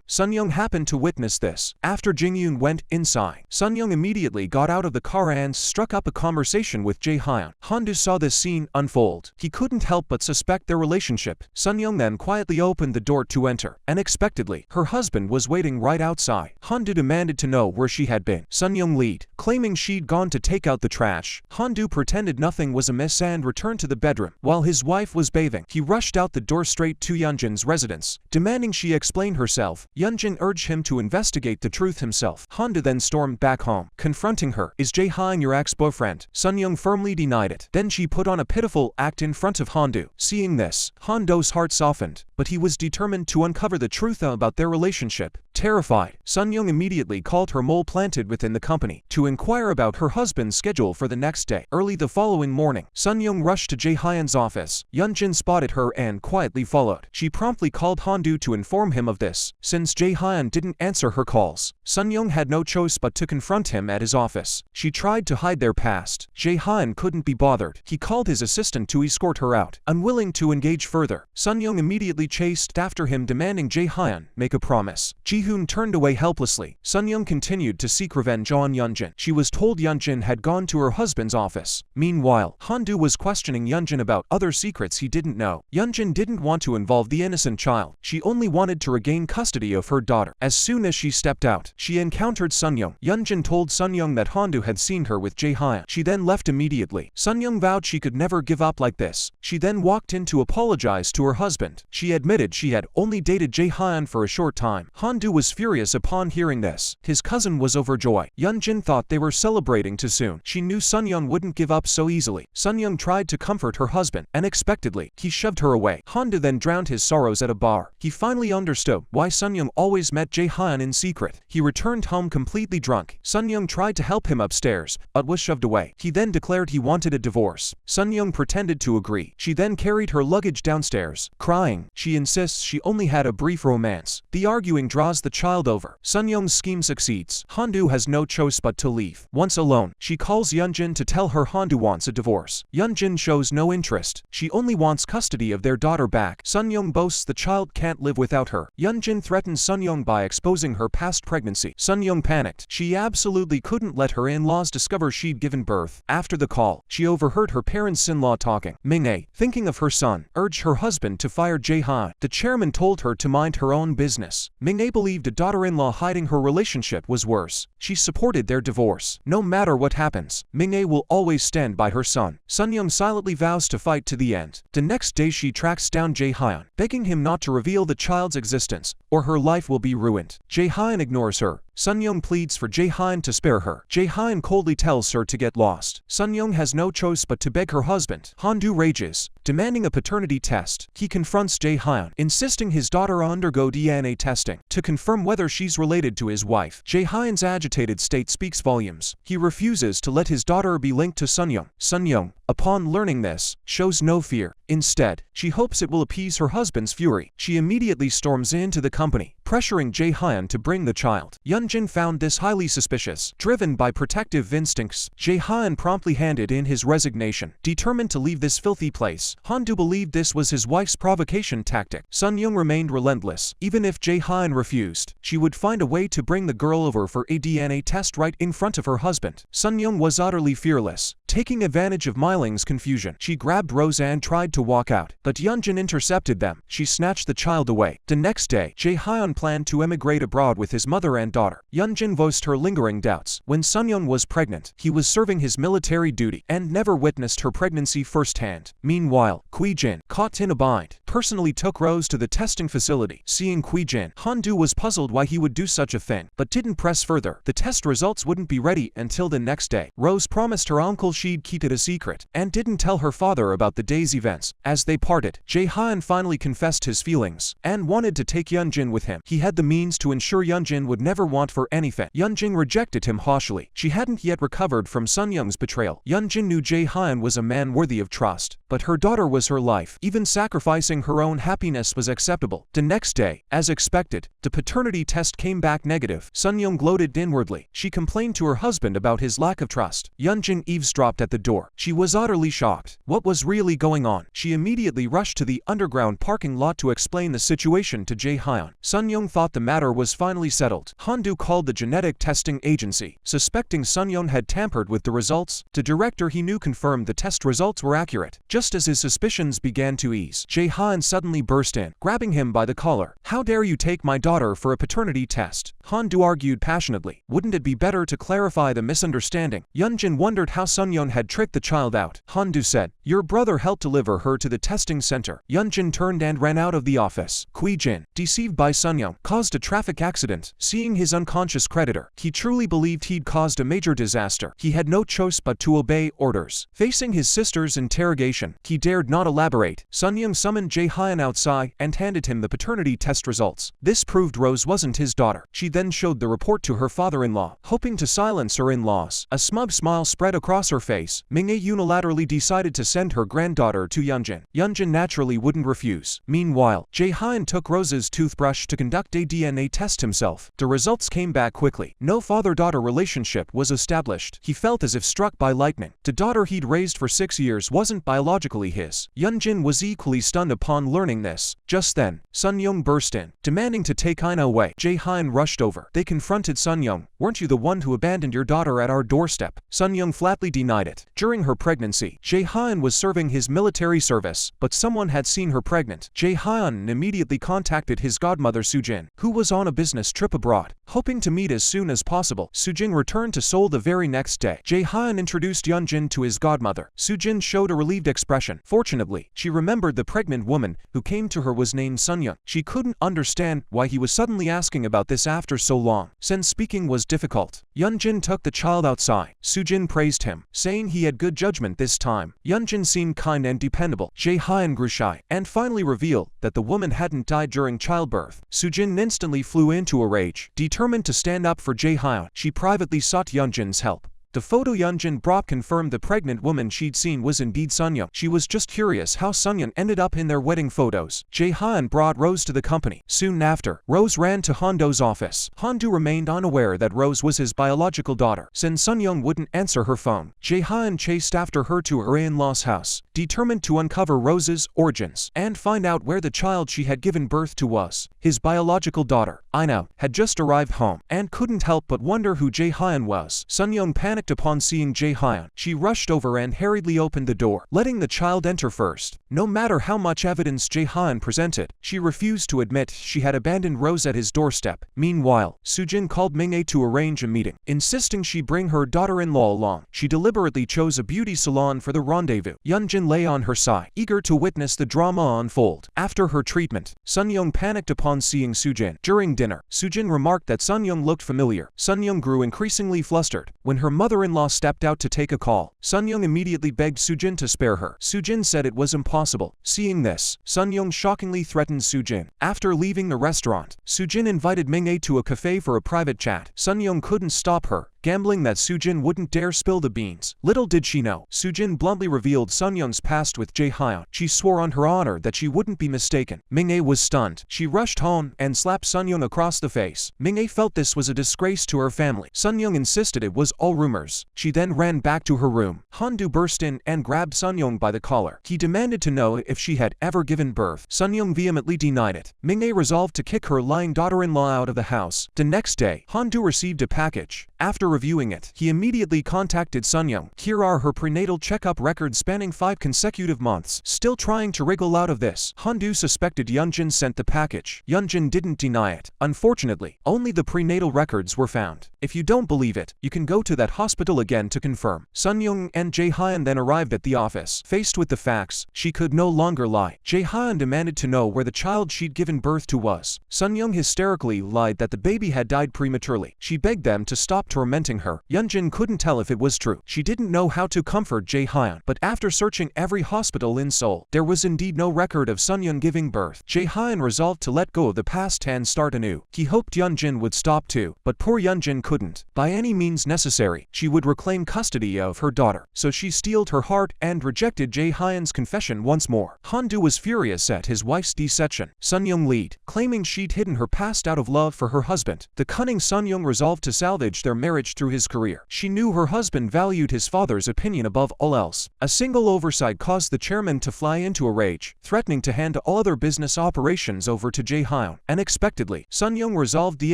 Sunyong happened to witness this. After Jingyun went inside, Sunyong immediately got out of the car and struck up a conversation with Jae-hyun. Hondu saw this scene unfold. He couldn't help but suspect their relationship. Sunyong then quietly opened the door to enter. Unexpectedly, her husband was waiting right outside. Hondu demanded to know where she had been. Sunyong lied, claiming she'd gone to take out the trash. Hondu pretended nothing was amiss and returned to the bedroom. While his wife was bathing, he rushed out the door straight to Yanjin's residence, demanding she explain herself. Yanjin urged him to investigate the truth himself. Hondu then stormed back home, confronting her. "Is Jae-hyun your ex-boyfriend?" Sunyong firmly denied it. Then she put on a pitiful act in front of Hondu. Seeing this, Hondu's heart softened, but he was determined to uncover the truth about their relationship. Terrified, Sunyong immediately called her mole planted within the company to inquire about her husband's schedule for the next day. Early the following morning, Sunyong rushed to Jae-hyun's office. Yanjin spotted her and quietly followed. She promptly called Hondu to inform him of this. Since Jae-hyun didn't answer her calls, Sunyong had no choice but to confront him at his office. She tried to hide their past. Jae-hyun couldn't be bothered. He called his assistant to escort her out. Unwilling to engage further, Sunyong immediately chased after him, demanding Jae-hyun make a promise. Ji-hoon turned away helplessly. Sunyong continued to seek revenge on Yanjin. She was told Yanjin had gone to her husband's office. Meanwhile, Hondu was questioning Yanjin about other secrets he didn't know. Yanjin didn't want to involve the innocent child. She only wanted to regain custody of her daughter. As soon as she stepped out, she encountered Sunyong. Yanjin told Sunyong that Hondu had seen her with Jae-hyun. She then left immediately. Sunyong vowed she could never give up like this. She then walked in to apologize to her husband. She admitted she had only dated Jae-hyun for a short time. Hondu was furious upon hearing this. His cousin was overjoyed. Yanjin thought they were celebrating too soon. She knew Sunyong wouldn't give up so easily. Sunyong tried to comfort her husband. Unexpectedly, he shoved her away. Hondu then drowned his sorrows at a bar. He finally understood why Sunyong always met Jae-hyun in secret. He returned home completely drunk. Sunyong tried to help him upstairs, but was shoved away. He then declared he wanted a divorce. Sunyong pretended to agree. She then carried her luggage downstairs. Crying, she insists she only had a brief romance. The arguing draws the child over. Sunyong's scheme succeeds. Hondu has no choice but to leave. Once alone, she calls Yanjin to tell her Hondu wants a divorce. Yanjin shows no interest. She only wants custody of their daughter back. Sunyong boasts the child can't live without her. Yanjin threatens Sunyong by exposing her past pregnancy. Sunyong panicked. She absolutely couldn't let her in-laws discover she'd given birth. After the call, she overheard her parents-in-law talking. Ming-ae, thinking of her son, urged her husband to fire Jae-hyun. The chairman told her to mind her own business. Ming-ae believed a daughter-in-law hiding her relationship was worse. She supported their divorce. No matter what happens, Ming-ae will always stand by her son. Sunyong silently vows to fight to the end. The next day she tracks down Jae-hyun, begging him not to reveal the child's existence, or her life will be ruined. Jae-hyun ignores her. Sunyong pleads for Jae-hyun to spare her. Jae-hyun coldly tells her to get lost. Sunyong has no choice but to beg her husband. Hondu rages, demanding a paternity test. He confronts Jae-hyun, insisting his daughter undergo DNA testing to confirm whether she's related to his wife. Jae-hyun's agitated state speaks volumes. He refuses to let his daughter be linked to Sunyong. Sunyong, upon learning this, shows no fear. Instead, she hopes it will appease her husband's fury. She immediately storms into the company, pressuring Jae-hyun to bring the child. Yanjin found this highly suspicious. Driven by protective instincts, Jae-hyun promptly handed in his resignation. Determined to leave this filthy place, Hondu believed this was his wife's provocation tactic. Sunyong remained relentless. Even if Jae-hyun refused, she would find a way to bring the girl over for a DNA test right in front of her husband. Sunyong was utterly fearless. Taking advantage of Miling's confusion, she grabbed Rose and tried to walk out, but Yanjin intercepted them. She snatched the child away. The next day, Jae-hyun planned to emigrate abroad with his mother and daughter. Yanjin voiced her lingering doubts. When Sunyong was pregnant, he was serving his military duty and never witnessed her pregnancy firsthand. Meanwhile, Kui-jin, caught in a bind, personally took Rose to the testing facility. Seeing Kui-jin, Hondu was puzzled why he would do such a thing, but didn't press further. The test results wouldn't be ready until the next day. Rose promised her uncle she'd keep it a secret, and didn't tell her father about the day's events. As they parted, Jae-hyun finally confessed his feelings, and wanted to take Yanjin with him. He had the means to ensure Yanjin would never want for anything. Yanjin rejected him harshly. She hadn't yet recovered from Sunyong's betrayal. Yanjin knew Jae-hyun was a man worthy of trust, but her daughter was her life. Even sacrificing her own happiness was acceptable. The next day, as expected, the paternity test came back negative. Sunyong gloated inwardly. She complained to her husband about his lack of trust. Yanjin eavesdropped at the door. She was utterly shocked. What was really going on? She immediately rushed to the underground parking lot to explain the situation to Jae-hyun. Sunyong thought the matter was finally settled. Hondu called the genetic testing agency. Suspecting Sunyong had tampered with the results, the director he knew confirmed the test results were accurate. Just as his suspicions began to ease, Jae-hyun suddenly burst in, grabbing him by the collar. "How dare you take my daughter for a paternity test?" Hondu argued passionately. Wouldn't it be better to clarify the misunderstanding? Yanjin wondered how Sunyong had tricked the child out. Hondu said, "Your brother helped deliver her to the testing center." Yanjin turned and ran out of the office. Jin, deceived by Sunyong, caused a traffic accident. Seeing his unconscious creditor, he truly believed he'd caused a major disaster. He had no choice but to obey orders. Facing his sister's interrogation, he dared not elaborate. Sunyong summoned Jae-hyun outside and handed him the paternity test results. This proved Rose wasn't his daughter. She then showed the report to her father-in-law, hoping to silence her in-laws. A smug smile spread across her face. Ming-ae unilaterally decided to send her granddaughter to Yanjin. Yanjin naturally wouldn't refuse. Meanwhile, Jae-hyun took Rose's toothbrush to conduct a DNA test himself. The results came back quickly. No father-daughter relationship was established. He felt as if struck by lightning. The daughter he'd raised for 6 years wasn't biologically his. Yanjin was equally stunned upon learning this. Just then, Sunyong burst in, demanding to take Ina away. Jae-hyun rushed over. They confronted Sunyong. "Weren't you the one who abandoned your daughter at our doorstep?" Sunyong flatly denied it. During her pregnancy, Jae-hyun was serving his military service, but someone had seen her pregnant. Jae-hyun immediately contacted his godmother Sujin, who was on a business trip abroad. Hoping to meet as soon as possible, Sujin returned to Seoul the very next day. Jae-hyun introduced Yanjin to his godmother. Sujin showed a relieved expression. Fortunately, she remembered the pregnant woman who came to her was named Sunyong. She couldn't understand why he was suddenly asking about this after so long, since speaking was difficult. Yanjin took the child outside. Sujin praised him, saying he had good judgment this time. Yanjin seemed kind and dependable. Jae-hyun grew shy, and finally revealed that the woman hadn't died during childbirth. Sujin instantly flew into a rage. Determined to stand up for Jae-hyun, she privately sought Yanjin's help. The photo Yanjin brought confirmed the pregnant woman she'd seen was indeed Sunyong. She was just curious how Sunyong ended up in their wedding photos. Jae-hyun brought Rose to the company. Soon after, Rose ran to Hondu's office. Hondu remained unaware that Rose was his biological daughter, since Sunyong wouldn't answer her phone. Jae-hyun chased after her to her in-law's house, determined to uncover Rose's origins and find out where the child she had given birth to was. His biological daughter, Ina, had just arrived home and couldn't help but wonder who Jae-hyun was. Sunyong panicked upon seeing Jae-hyun. She rushed over and hurriedly opened the door, letting the child enter first. No matter how much evidence Jae-hyun presented, she refused to admit she had abandoned Rose at his doorstep. Meanwhile, Sujin called Ming-ae to arrange a meeting, insisting she bring her daughter-in-law along. She deliberately chose a beauty salon for the rendezvous. Yanjin lay on her side, eager to witness the drama unfold. After her treatment, Sunyong panicked upon seeing Sujin. During dinner, Sujin remarked that Sunyong looked familiar. Sunyong grew increasingly flustered. When her mother-in-law stepped out to take a call, Sunyong immediately begged Sujin to spare her. Sujin said it was impossible. Seeing this, Sunyong shockingly threatened Sujin. After leaving the restaurant, Sujin invited Ming-ae to a cafe for a private chat. Sunyong couldn't stop her, gambling that Sujin wouldn't dare spill the beans. Little did she know, Sujin bluntly revealed Sunyong's past with Jae-hyun. She swore on her honor that she wouldn't be mistaken. Ming-ae was stunned. She rushed home and slapped Sunyong across the face. Ming-ae felt this was a disgrace to her family. Sunyong insisted it was all rumors. She then ran back to her room. Hondu burst in and grabbed Sunyong by the collar. He demanded to know if she had ever given birth. Sunyong vehemently denied it. Ming-ae resolved to kick her lying daughter-in-law out of the house. The next day, Hondu received a package. After reviewing it, he immediately contacted Sunyong. Here are her prenatal checkup records spanning 5 consecutive months. Still trying to wriggle out of this, Hondu suspected Yanjin sent the package. Yanjin didn't deny it. Unfortunately, only the prenatal records were found. If you don't believe it, you can go to that hospital again to confirm. Sunyong and Jae-hyun then arrived at the office. Faced with the facts, she could no longer lie. Jae-hyun demanded to know where the child she'd given birth to was. Sunyong hysterically lied that the baby had died prematurely. She begged them to stop tormenting her. Yanjin couldn't tell if it was true. She didn't know how to comfort Jae-hyun, but after searching every hospital in Seoul, there was indeed no record of Sunyong giving birth. Jae-hyun resolved to let go of the past and start anew. He hoped Yanjin would stop too, but poor Yanjin couldn't. By any means necessary, she would reclaim custody of her daughter, so she steeled her heart and rejected Jae-hyun's confession once more. Hondu was furious at his wife's deception. Sunyong lied, claiming she'd hidden her past out of love for her husband. The cunning Sunyong resolved to salvage their marriage switch through his career. She knew her husband valued his father's opinion above all else. A single oversight caused the chairman to fly into a rage, threatening to hand all other business operations over to Jae-hyun. Unexpectedly, Sunyong resolved the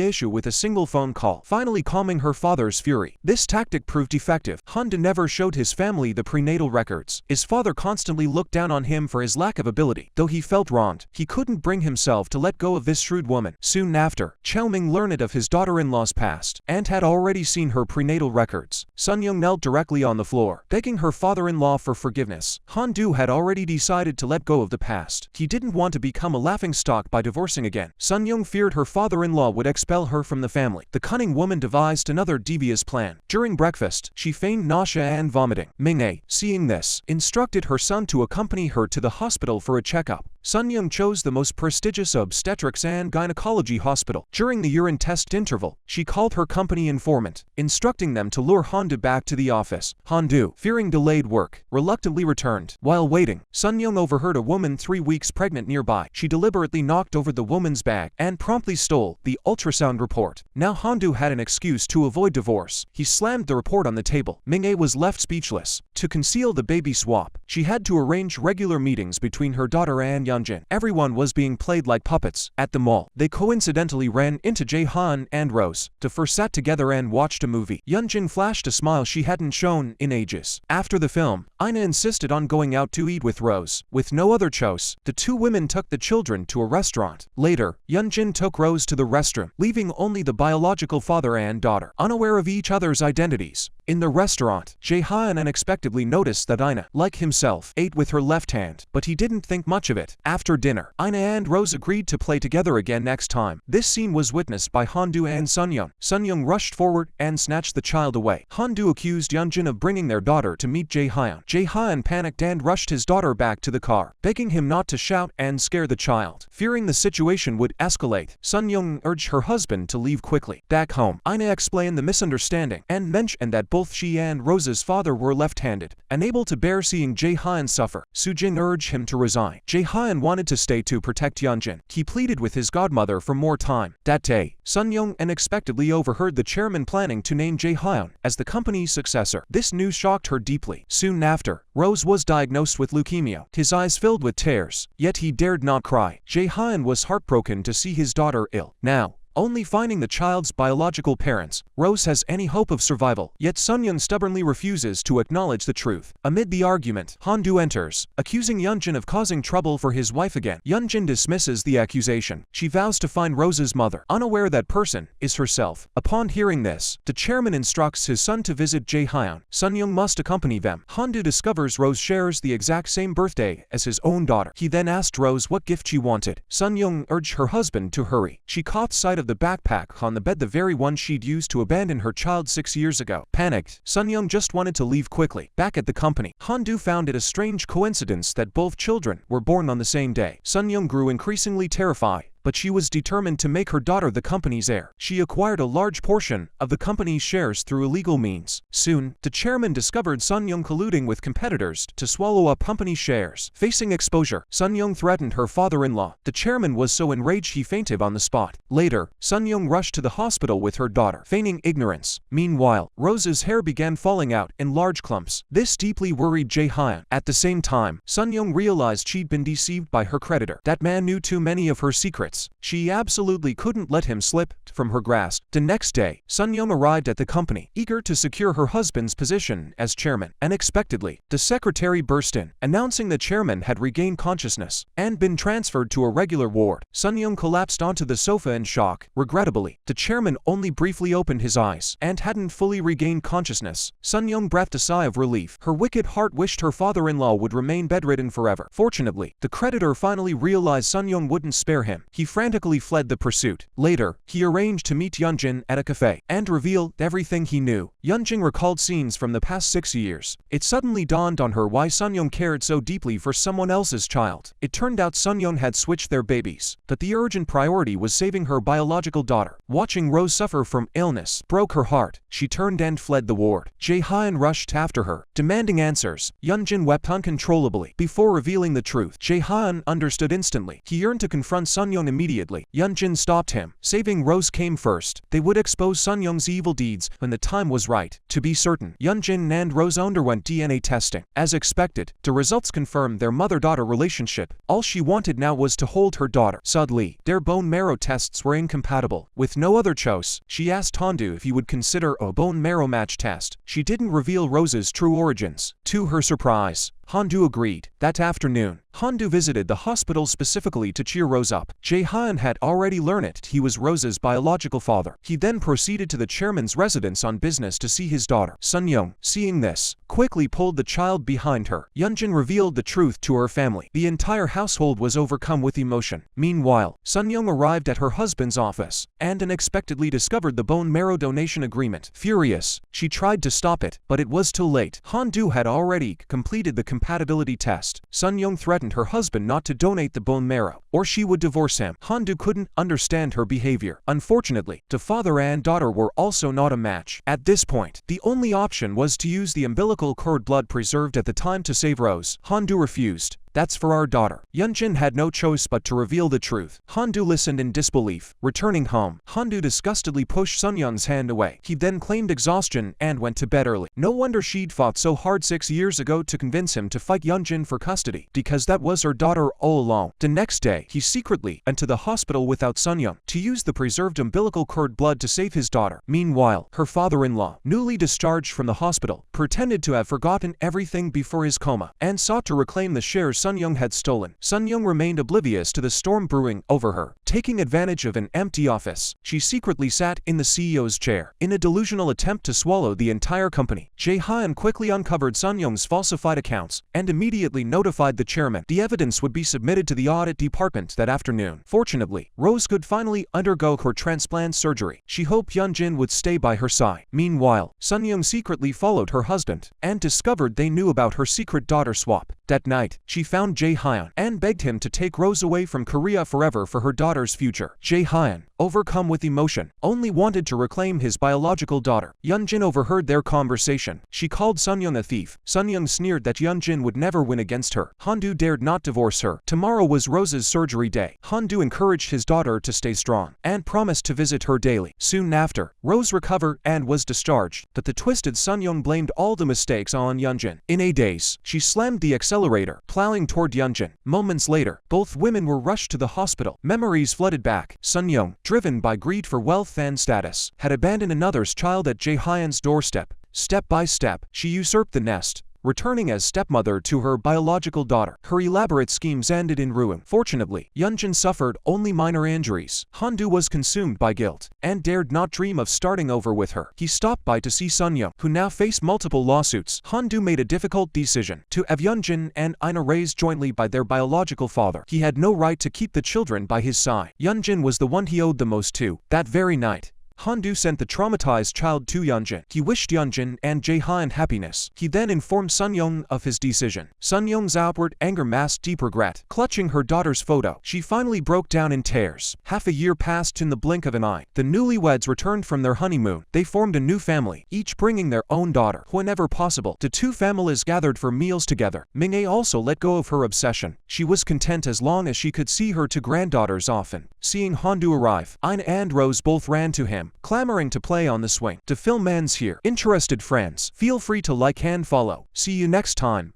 issue with a single phone call, finally calming her father's fury. This tactic proved effective. Hondu never showed his family the prenatal records. His father constantly looked down on him for his lack of ability. Though he felt wronged, he couldn't bring himself to let go of this shrewd woman. Soon after, Cheoming learned of his daughter-in-law's past, and had already seen her prenatal records. Sunyong knelt directly on the floor, begging her father-in-law for forgiveness. Hondu had already decided to let go of the past. He didn't want to become a laughingstock by divorcing again. Sunyong feared her father-in-law would expel her from the family. The cunning woman devised another devious plan. During breakfast, she feigned nausea and vomiting. Ming-ae, seeing this, instructed her son to accompany her to the hospital for a checkup. Sunyong chose the most prestigious obstetrics and gynecology hospital. During the urine test interval, she called her company informant, instructing them to lure Hondu back to the office. Hondu, fearing delayed work, reluctantly returned. While waiting, Sunyong overheard a woman 3 weeks pregnant nearby. She deliberately knocked over the woman's bag and promptly stole the ultrasound report. Now Hondu had an excuse to avoid divorce. He slammed the report on the table. Ming-ae was left speechless. To conceal the baby swap, she had to arrange regular meetings between her daughter and Yanjin. Everyone was being played like puppets. At the mall, they coincidentally ran into Jae-hyun and Rose. The first sat together and watched a movie. Yanjin flashed a smile she hadn't shown in ages. After the film, Ina insisted on going out to eat with Rose. With no other choice, the two women took the children to a restaurant. Later, Yanjin took Rose to the restroom, leaving only the biological father and daughter, unaware of each other's identities. In the restaurant, Jae-hyun unexpectedly noticed that Ina, like himself, ate with her left hand, but he didn't think much of it. After dinner, Ina and Rose agreed to play together again next time. This scene was witnessed by Hondu and Sunyong. Sunyong rushed forward and snatched the child away. Hondu accused Yanjin of bringing their daughter to meet Jae-hyun. Jae-hyun panicked and rushed his daughter back to the car, begging him not to shout and scare the child. Fearing the situation would escalate, Sunyong urged her husband to leave quickly. Back home, Ina explained the misunderstanding and mentioned that both she and Rose's father were left-handed. Unable to bear seeing Jae-hyun suffer, Soo-jin urged him to resign. Jae-hyun wanted to stay to protect Yanjin. He pleaded with his godmother for more time. That day, Sunyong unexpectedly overheard the chairman planning to name Jae-hyun as the company's successor. This news shocked her deeply. Soon after, Rose was diagnosed with leukemia. His eyes filled with tears, yet he dared not cry. Jae-hyun was heartbroken to see his daughter ill. Now, only finding the child's biological parents, Rose has any hope of survival. Yet Sunyong stubbornly refuses to acknowledge the truth. Amid the argument, Hondu enters, accusing Yanjin of causing trouble for his wife again. Yanjin dismisses the accusation. She vows to find Rose's mother, unaware that person is herself. Upon hearing this, the chairman instructs his son to visit Jae-hyun. Sunyong must accompany them. Hondu discovers Rose shares the exact same birthday as his own daughter. He then asked Rose what gift she wanted. Sunyong urged her husband to hurry. She caught sight of the backpack on the bed, the very one she'd used to abandon her child 6 years ago. Panicked, Sunyong just wanted to leave quickly. Back at the company, Hondu found it a strange coincidence that both children were born on the same day. Sunyong grew increasingly terrified, but she was determined to make her daughter the company's heir. She acquired a large portion of the company's shares through illegal means. Soon, the chairman discovered Sunyong colluding with competitors to swallow up company shares. Facing exposure, Sunyong threatened her father-in-law. The chairman was so enraged he fainted on the spot. Later, Sunyong rushed to the hospital with her daughter, feigning ignorance. Meanwhile, Rose's hair began falling out in large clumps. This deeply worried Jae-hyun. At the same time, Sunyong realized she'd been deceived by her creditor. That man knew too many of her secrets. She absolutely couldn't let him slip from her grasp. The next day, Sunyong arrived at the company, eager to secure her husband's position as chairman. Unexpectedly, the secretary burst in, announcing the chairman had regained consciousness and been transferred to a regular ward. Sunyong collapsed onto the sofa in shock. Regrettably, the chairman only briefly opened his eyes and hadn't fully regained consciousness. Sunyong breathed a sigh of relief. Her wicked heart wished her father-in-law would remain bedridden forever. Fortunately, the creditor finally realized Sunyong wouldn't spare him. He frantically fled the pursuit. Later, he arranged to meet Yanjin at a cafe and revealed everything he knew. Yanjin recalled scenes from the past 6 years. It suddenly dawned on her why Sunyong cared so deeply for someone else's child. It turned out Sunyong had switched their babies, but the urgent priority was saving her biological daughter. Watching Rose suffer from illness broke her heart. She turned and fled the ward. Jae-hyun rushed after her, demanding answers. Yanjin wept uncontrollably. Before revealing the truth, Jae-hyun understood instantly. He yearned to confront Sunyong immediately. Yanjin stopped him. Saving Rose came first. They would expose Sunyong's evil deeds when the time was right. To be certain, Yanjin and Rose underwent DNA testing. As expected, the results confirmed their mother-daughter relationship. All she wanted now was to hold her daughter. Suddenly, their bone marrow tests were incompatible. With no other choice, she asked Hondu if he would consider a bone marrow match test. She didn't reveal Rose's true origins. To her surprise, Hondu agreed. That afternoon, Hondu visited the hospital specifically to cheer Rose up. Jae-hyun had already learned he was Rose's biological father. He then proceeded to the chairman's residence on business to see his daughter. Sunyong, seeing this, quickly pulled the child behind her. Yanjin revealed the truth to her family. The entire household was overcome with emotion. Meanwhile, Sunyong arrived at her husband's office and unexpectedly discovered the bone marrow donation agreement. Furious, she tried to stop it, but it was too late. Hondu had already completed the compatibility test. Sunyong threatened her husband not to donate the bone marrow, or she would divorce him. Hondu couldn't understand her behavior. Unfortunately, the father and daughter were also not a match. At this point, the only option was to use the umbilical cord blood preserved at the time to save Rose. Hondu refused. That's for our daughter. Yanjin had no choice but to reveal the truth. Hondu listened in disbelief. Returning home, Hondu disgustedly pushed Sunyong's hand away. He then claimed exhaustion and went to bed early. No wonder she'd fought so hard 6 years ago to convince him to fight Yanjin for custody, because that was her daughter all along. The next day, he secretly went to the hospital without Sunyong to use the preserved umbilical cord blood to save his daughter. Meanwhile, her father-in-law, newly discharged from the hospital, pretended to have forgotten everything before his coma and sought to reclaim the shares Sunyong had stolen. Sunyong remained oblivious to the storm brewing over her. Taking advantage of an empty office, she secretly sat in the CEO's chair. In a delusional attempt to swallow the entire company, Jae-hyun quickly uncovered Sunyong's falsified accounts and immediately notified the chairman. The evidence would be submitted to the audit department that afternoon. Fortunately, Rose could finally undergo her transplant surgery. She hoped Yanjin would stay by her side. Meanwhile, Sunyong secretly followed her husband and discovered they knew about her secret daughter swap. That night, she found Jae-hyun and begged him to take Rose away from Korea forever for her daughter's future. Jae-hyun, overcome with emotion, only wanted to reclaim his biological daughter. Yanjin overheard their conversation. She called Sunyong a thief. Sunyong sneered that Yanjin would never win against her. Hondu dared not divorce her. Tomorrow was Rose's surgery day. Hondu encouraged his daughter to stay strong and promised to visit her daily. Soon after, Rose recovered and was discharged, but the twisted Sunyong blamed all the mistakes on Yanjin. In a daze, she slammed the accelerator, plowing toward Yanjin. Moments later, both women were rushed to the hospital. Memories flooded back. Sunyong, driven by greed for wealth and status, had abandoned another's child at Jae-hyun's doorstep. Step by step, she usurped the nest, returning as stepmother to her biological daughter. Her elaborate schemes ended in ruin. Fortunately, Yanjin suffered only minor injuries. Hondu was consumed by guilt and dared not dream of starting over with her. He stopped by to see Sunyong, who now faced multiple lawsuits. Hondu made a difficult decision to have Yanjin and Ina raised jointly by their biological father. He had no right to keep the children by his side. Yanjin was the one he owed the most to. That very night, Hondu sent the traumatized child to Yanjin. He wished Yanjin and Jae-hyun happiness. He then informed Sunyong of his decision. Sunyong's outward anger masked deep regret. Clutching her daughter's photo, she finally broke down in tears. Half a year passed in the blink of an eye. The newlyweds returned from their honeymoon. They formed a new family, each bringing their own daughter. Whenever possible, the two families gathered for meals together. Ming-ae also let go of her obsession. She was content as long as she could see her two granddaughters often. Seeing Hondu arrive, Ina and Rose both ran to him, clamoring to play on the swing. To film ends here. Interested friends, feel free to like and follow. See you next time.